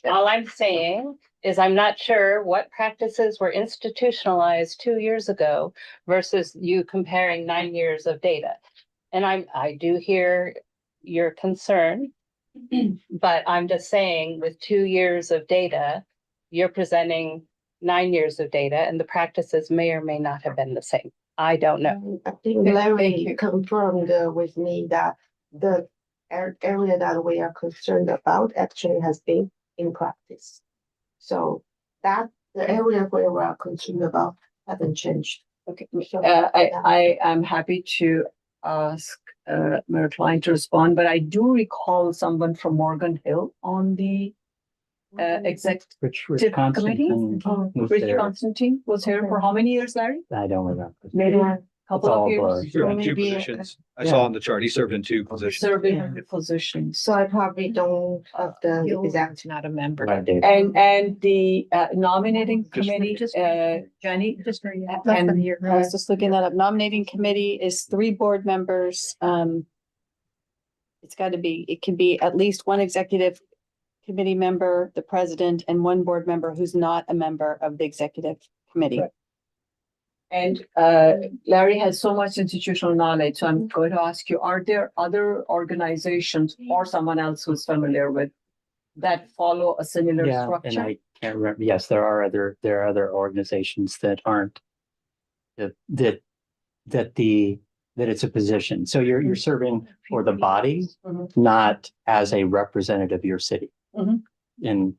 all I'm saying is I'm not sure what practices were institutionalized 2 years ago versus you comparing 9 years of data. And I do hear your concern, but I'm just saying with 2 years of data, you're presenting 9 years of data and the practices may or may not have been the same. I don't know. I think Larry confirmed with me that the area that we are concerned about actually has been in practice. So that the area where we are concerned about haven't changed. Okay, I am happy to ask Mayor Klein to respond, but I do recall someone from Morgan Hill on the executive Rich committee. Constantine was Rich there. Constantine was here for how many years, Larry? I don't remember. Maybe a couple all of years. blurry. Served in 2 maybe, positions. I saw on the chart, he served in 2 positions. Serving in the positions. So I probably don't have the exact. Not a member. Right, Dave. And the nominating Just- committee, Jenny, And I was just looking that up. Nominating committee is 3 board members. It can be at least 1 executive committee member, the president, and 1 board member who's not a member of the executive committee. Right. And Larry has so much institutional knowledge, so I'm going to ask you, are there other organizations or someone else who's familiar with that follow a similar Yeah, and structure? I can't remember. Yes, there are other organizations that aren't that it's a position. So you're serving for the body, Mhm. not as a representative of your city. Mhm. And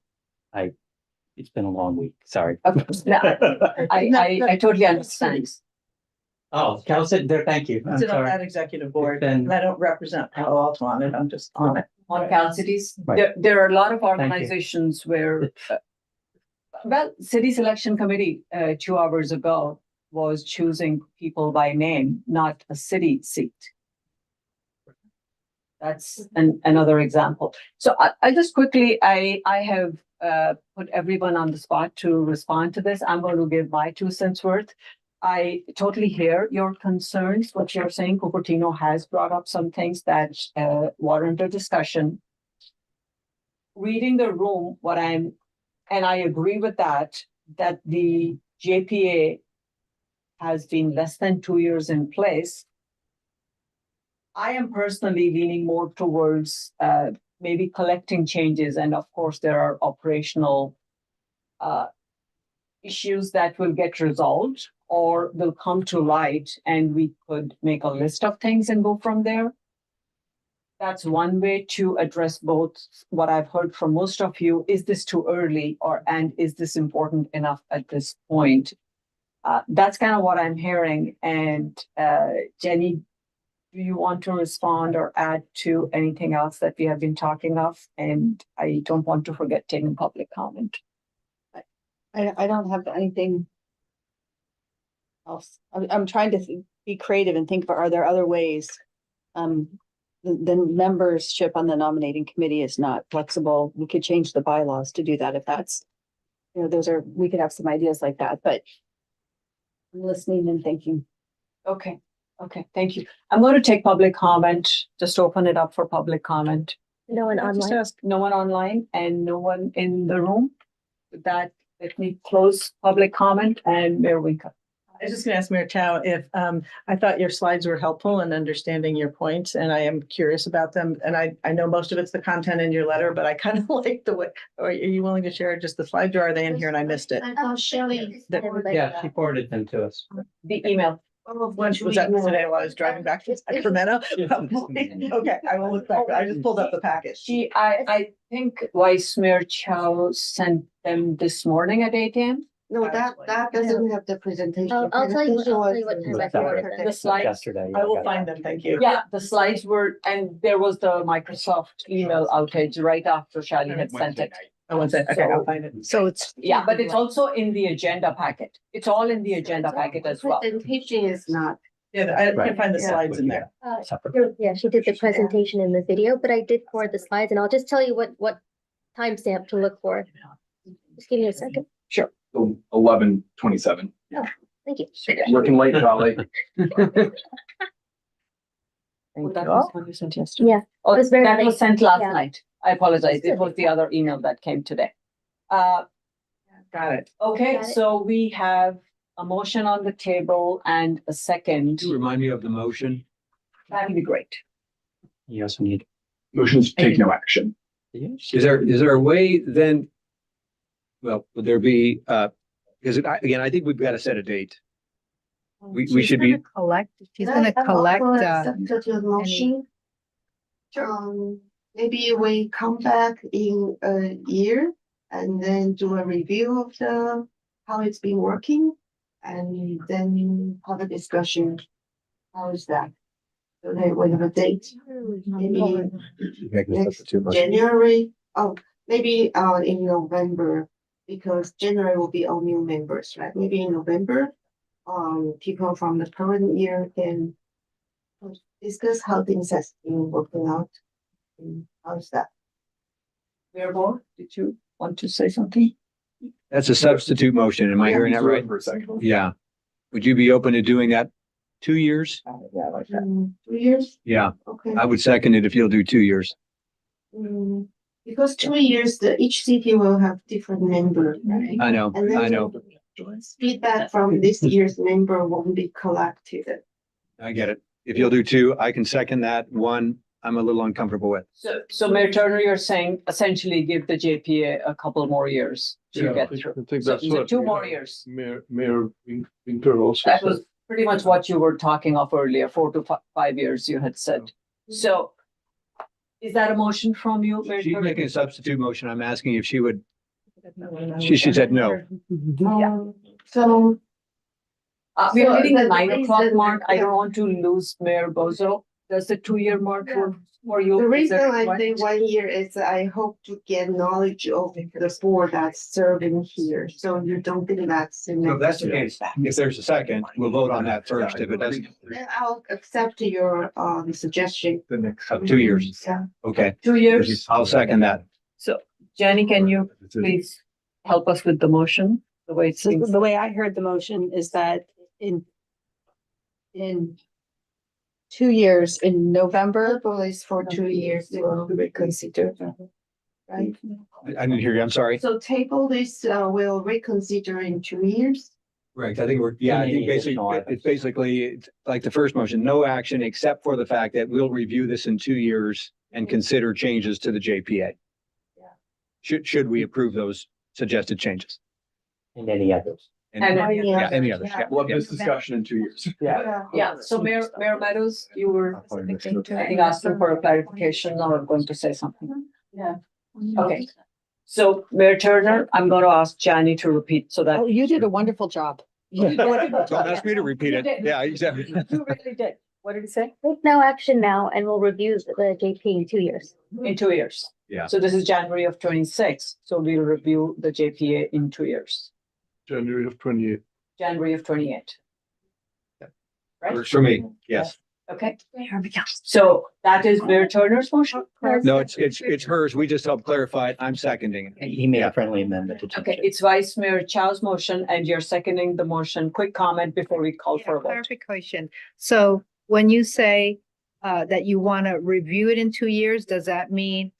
it's been a long week. Sorry. No, I totally understand. Oh, Cal said there. Thank you. I'm Sit on sorry. that executive board, It's been- and I don't represent Palo Alto on it, I'm just on it. On Cal Cities, Right. there are a lot of you. organizations where, City Selection Committee, 2 hours ago was choosing people by name, not a city seat. That's another example. So I just quickly, I have put everyone on the spot to respond to this. I'm going to give my 2 cents worth. I totally hear your concerns, what you're saying. Cupertino has brought up some things that warrant a discussion. Reading the room, and I agree with that the JPA has been less than 2 years in place. I am personally leaning more towards maybe collecting changes, and of course, there are operational issues that will get resolved or will come to light, and we could make a list of things and go from there. that's one way to address both what I've heard from most of you. Is this too early and is this important enough at this point? That's kind of what I'm hearing. And Jenny, do you want to respond or add to anything else that we have been talking of? And I don't want to forget taking public comment. I don't have anything else. I'm trying to be creative and think of, are there other ways? The membership on the nominating committee is not flexible. We could change the bylaws to do that if that's, we could have some ideas like that, but I'm listening and thinking. Okay, thank you. I'm going to take public comment, just open it up for public comment. No one Just online. ask no one online and no one in the room. With that, let me close public comment and there we go. I was just gonna ask Mayor Chow if, I thought your slides were helpful in understanding your points and I am curious about them. And I know most of it's the content in your letter, but I kind of like the way, are you willing to share just the slides or are they in here and I missed it? I thought Shelley. Yeah, she forwarded them to us. The email. Was that today while I was driving back to Sacramento? Okay, I will look back. I just pulled up the package. I think Vice Mayor Chow sent them this morning at 8 a.m. No, that doesn't have the presentation. I'll tell you what Presentation time I was forwarded them. The slides. Yesterday. I will find them, thank you. Yeah, the slides were, and there was the Microsoft email outage right after Shally had sent it. Oh, one second, okay, I'll find it. So it's. Yeah, but it's also in the agenda packet. It's all in the agenda packet as well. Presentation is not. Yeah, I Right. can find the slides in there. Separate. Yeah, she did the presentation in the video, but I did forward the slides and I'll just tell you what timestamp to look for. Just give me a second. Sure. 11:27. Thank you. Working late, Charlie. Oh, that was one you sent yesterday? Yeah. Oh, It was very that was late. sent last Yeah. night. I apologize. It was the other email that came today. Got it. Okay, Got it. so we have a motion on the table and a second. Do you remind me of the motion? That'd be great. You also need. Motions to take no action. Is there a way then? Well, would there be, because again, I think we've got to set a date. We She's should be, gonna Collect, she's Can I gonna collect, accept your motion. Maybe we come back in a year and then do a review of how it's been working. And then have a discussion. How is that? So then we have a date, maybe next January, maybe in November. Because January will be all new members, right? Maybe in November, people from the current year can discuss how things has been working out. And how's that? Mayor Moore, did you want to say something? that's a substitute motion. Am I hearing that right? For a second. Yeah. Would you be open to doing that 2 years? Yeah, like that. 2 years? Yeah, Okay. I would second it if you'll do 2 years. Because 2 years, each city will have different member, right? I know, And then I know. feedback from this year's member won't be collected. I get it. If you'll do 2, I can second that. 1, I'm a little uncomfortable with. So Mayor Turner, you're saying essentially give the JPA a couple more years Yeah, to I get think through. that's So what. 2 more years. Mayor Winkler also That said. was pretty much what you were talking of earlier, 4 to 5 years you had said. So is that a motion from you, Mayor She's Turner? making a substitute motion. I'm asking if she would, she said no. So. We're So hitting the the 9 o'clock reason- mark. I don't want to lose Mayor Bozo. Does the 2-year mark work for you? The Is reason there I one- say 1 year is I hope to get knowledge of the board that's serving here, so you don't think that's. So if that's the case, if there's a second, we'll vote on that first. If it doesn't, Then I'll accept your suggestion. The next. 2 years. Yeah. Okay, 2 years? I'll second that. So Jenny, can you please help us with the motion, the way it So seems? the way I heard the motion is that in 2 years, in November, Purple is for 2 years, they will reconsider. Right? I didn't hear you. I'm sorry. So table this, will reconsider in 2 years. Right, I think I think basically, it's like the first motion, no action except for the fact that we'll review this in 2 years and consider changes to the JPA. Should we approve those suggested changes? And any others. And Yeah, any others, yeah. We'll have this discussion in 2 years. Yeah, so Mayor Meadows, you were, I think, asking for a clarification or going to say something. Yeah. Okay. So Mayor Turner, I'm going to ask Jani to repeat so that. Oh, you did a wonderful job. Don't ask me to repeat it. Yeah, exactly. You really did. What did he say? Take no action now and we'll review the JP in 2 years. In 2 years. Yeah. So this is January of 26. So we'll review the JPA in 2 years, January of 28. January of 28. Right? For me, yes. Okay. So that is Mayor Turner's motion? No, it's hers. We just helped clarify it. I'm seconding it. He made a friendly amendment to change Okay, it. it's Vice Mayor Chow's motion and you're seconding the motion. Quick comment before we call for a vote. Clarification. So when you say that you want to review it in 2 years, does that mean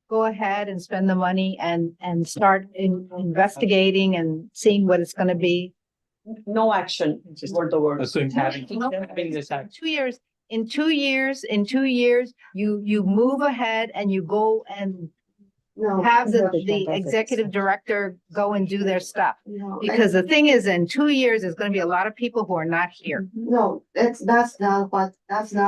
go ahead and spend the money and start investigating and seeing what it's going to be? No action, were the I words. think Having this act. 2 years, in 2 years, you move ahead and you go and No. have the executive director go and do their stuff. No, Because the thing is, in 2 years, there's gonna be a lot of people who are not here. no, that's not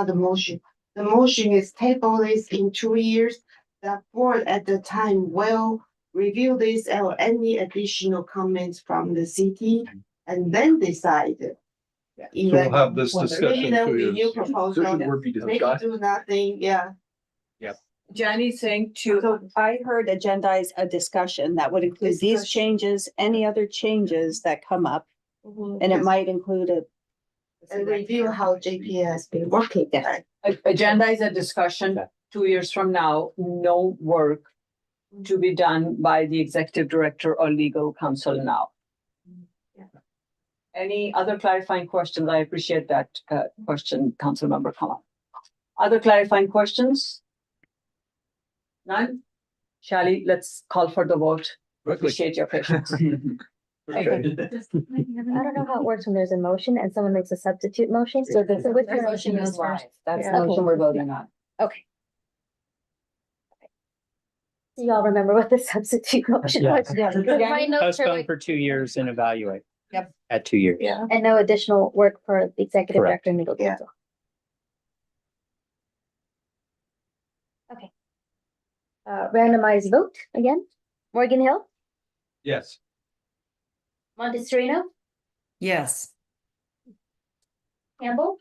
the motion. The motion is table this in 2 years. The board at the time will review this or any additional comments from the city and then decide. So we'll have this Maybe discussion there in will 2 be new years. proposal, So it would be maybe discussed. do nothing, yeah. Jani saying to, So I heard agendize a discussion that would include these changes, any other changes that come up, and it might include a. And review how JPA has been working. Yes. agenda is a discussion 2 years from now, no work to be done by the executive director or legal counsel now. Any other clarifying questions? I appreciate that question, Councilmember Khan. Other clarifying questions? None? Shally, let's call for the vote. Quickly. Appreciate your patience. I don't know how it works when there's a motion and someone makes a substitute motion, so this is with your motion is live. That's the motion we're voting on. Okay. Do y'all remember what the substitute motion was? Yeah. Because my notes are Postpone like, for 2 years and evaluate. Yep. At 2 years. Yeah. and no additional work for the executive Correct. director and legal Yeah. counsel. Okay. Randomized vote again. Morgan Hill, Yes. Montessorino, Yes. Campbell,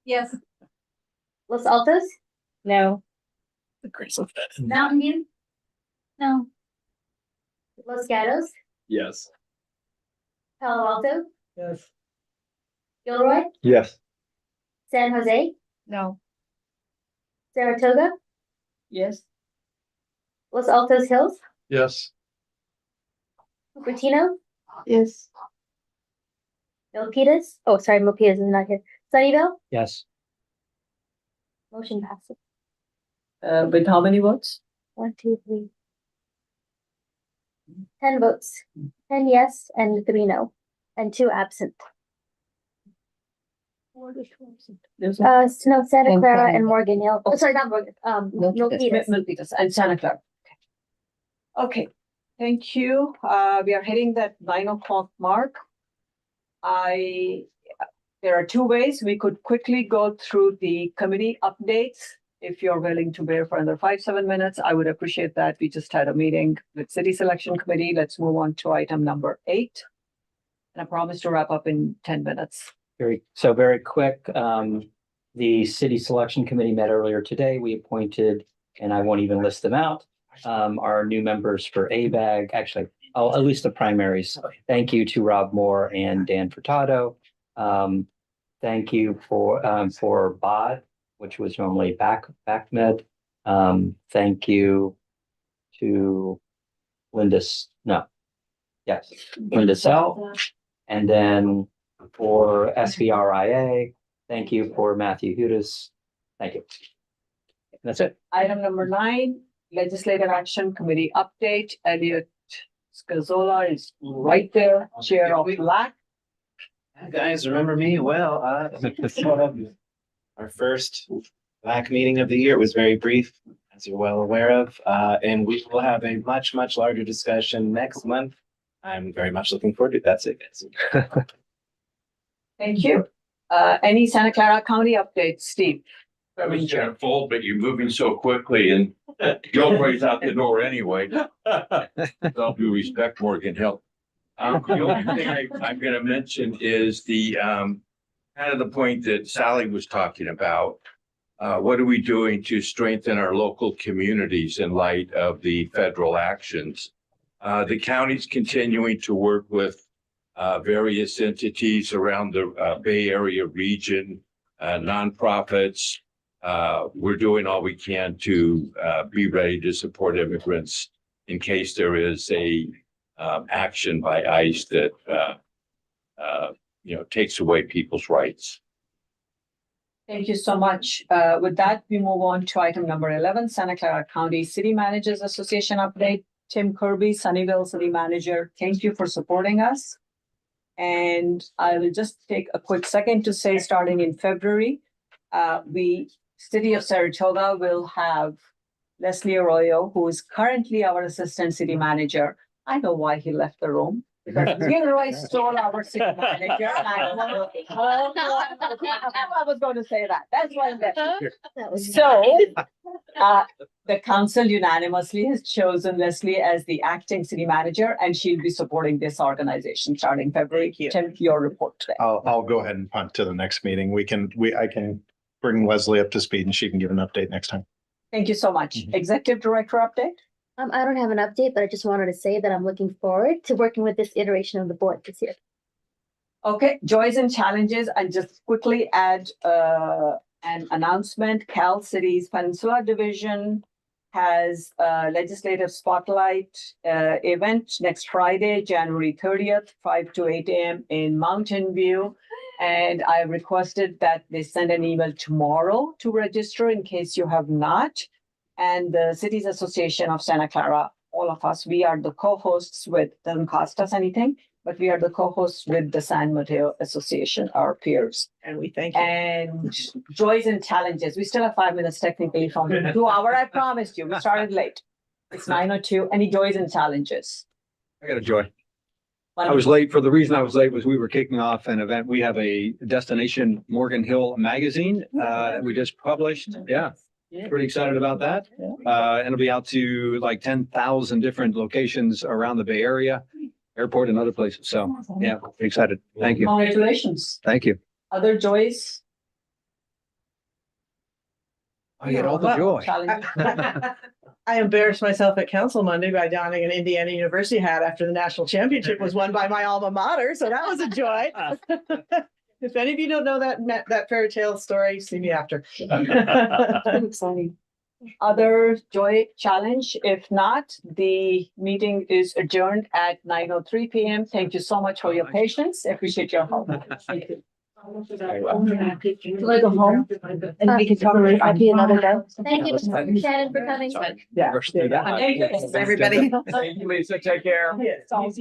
Yes. Los Altos, No. Mountain View. No. Los Gatos, Yes. Palo Alto, Yes. Gilroy, Yes. San Jose, No. Saratoga, Yes. Los Altos Hills, Yes, Cupertino, Yes. Milpitas. Oh, sorry, Milpitas is not here. Sunnyvale, Yes. motion passes. With how many votes? 1, 2, 3. 10 votes, 10 yes and 3 no, and 2 absent. There's No, Santa And Clara Sunnyvale. and Morgan Hill. Oh, sorry, not Morgan, Milpitas. Milpitas and Santa Clara. Okay, thank you. We are hitting that 9 o'clock mark. There are 2 ways we could quickly go through the committee updates. If you're willing to bear for another 5-7 minutes, I would appreciate that. We just had a meeting with City Selection Committee. Let's move on to item number 8. And I promise to wrap up in 10 minutes. Very quick, the city selection committee met earlier today. We appointed, and I won't even list them out, our new members for ABAG, actually, at least the primaries. Thank you to Rob Moore and Dan Furtado. Thank you for BOD, which was normally BACmed. Thank you to Linda Sell. And then for SVRIA, thank you for Matthew Hudis. Thank you. That's it. Item number 9, Legislative Action Committee update. Elliot Scazola is right there, Chair of LAC. You guys remember me well. Our first LAC meeting of the year was very brief, as you're well aware of, and we will have a much larger discussion next month I'm very much looking forward to it. That's it. Thank you. Any Santa Clara County updates, Steve? That was kind of full, but you're moving so quickly and Gilroy's out the door anyway. With all due respect, Morgan Hill. The only thing I'm gonna mention is the kind of the point that Sally was talking about. What are we doing to strengthen our local communities in light of the federal actions? The county's continuing to work with various entities around the Bay Area region, nonprofits. We're doing all we can to be ready to support immigrants in case there is a action by ICE that takes away people's rights. Thank you so much. With that, we move on to item number 11, Santa Clara County City Managers Association update. Tim Kirby, Sunnyvale City Manager, thank you for supporting us. And I will just take a quick second to say, starting in February, City of Saratoga will have Leslie Arroyo, who is currently our Assistant City Manager. I know why he left the room. Because Gilroy stole our city manager. And I was going to say that. That's why I left. So, the council unanimously has chosen Leslie as the acting city manager, and she'll be supporting this organization starting February. Tim, your report today. I'll go ahead and punt to the next meeting. I can bring Leslie up to speed and she can give an update next time. Thank you so much. Executive Director update? I don't have an update, but I just wanted to say that I'm looking forward to working with this iteration of the board this year. Okay, joys and challenges. I just quickly add an announcement. Cal City's Peninsula Division has a legislative spotlight event next Friday, January 30th, 5 to 8 a.m. in Mountain View. And I requested that they send an email tomorrow to register in case you have not. And the Cities Association of Santa Clara, all of us, we are the co-hosts with, doesn't cost us anything, but we are the co-hosts with the San Mateo Association, our peers. And we thank you. And joys and challenges. We still have 5 minutes technically from the 2 hour. I promised you, we started late. It's 9:02. Any joys and challenges? I got a joy. I was late. For the reason I was late was we were kicking off an event. We have a Destination Morgan Hill magazine that we just published. Yeah. Pretty excited about that. And it'll be out to like 10,000 different locations around the Bay Area, airport and other places. So yeah, excited. Thank you. Congratulations. Thank you. Other joys? I get all the joy. Challenges? I embarrassed myself at council Monday by donning an Indiana University hat after the national championship was won by my alma mater. So that was a joy. If any of you don't know that fairy tale story, see me after. Exciting. Other joy challenge? If not, the meeting is adjourned at 9:03 p.m. Thank you so much for your patience. Appreciate your help. Thank you. Do I go home? And we can talk about IP another day. Thank you, Shannon, for coming. Yeah. Thank you, everybody. Thank you, Lisa. Take care. Yes.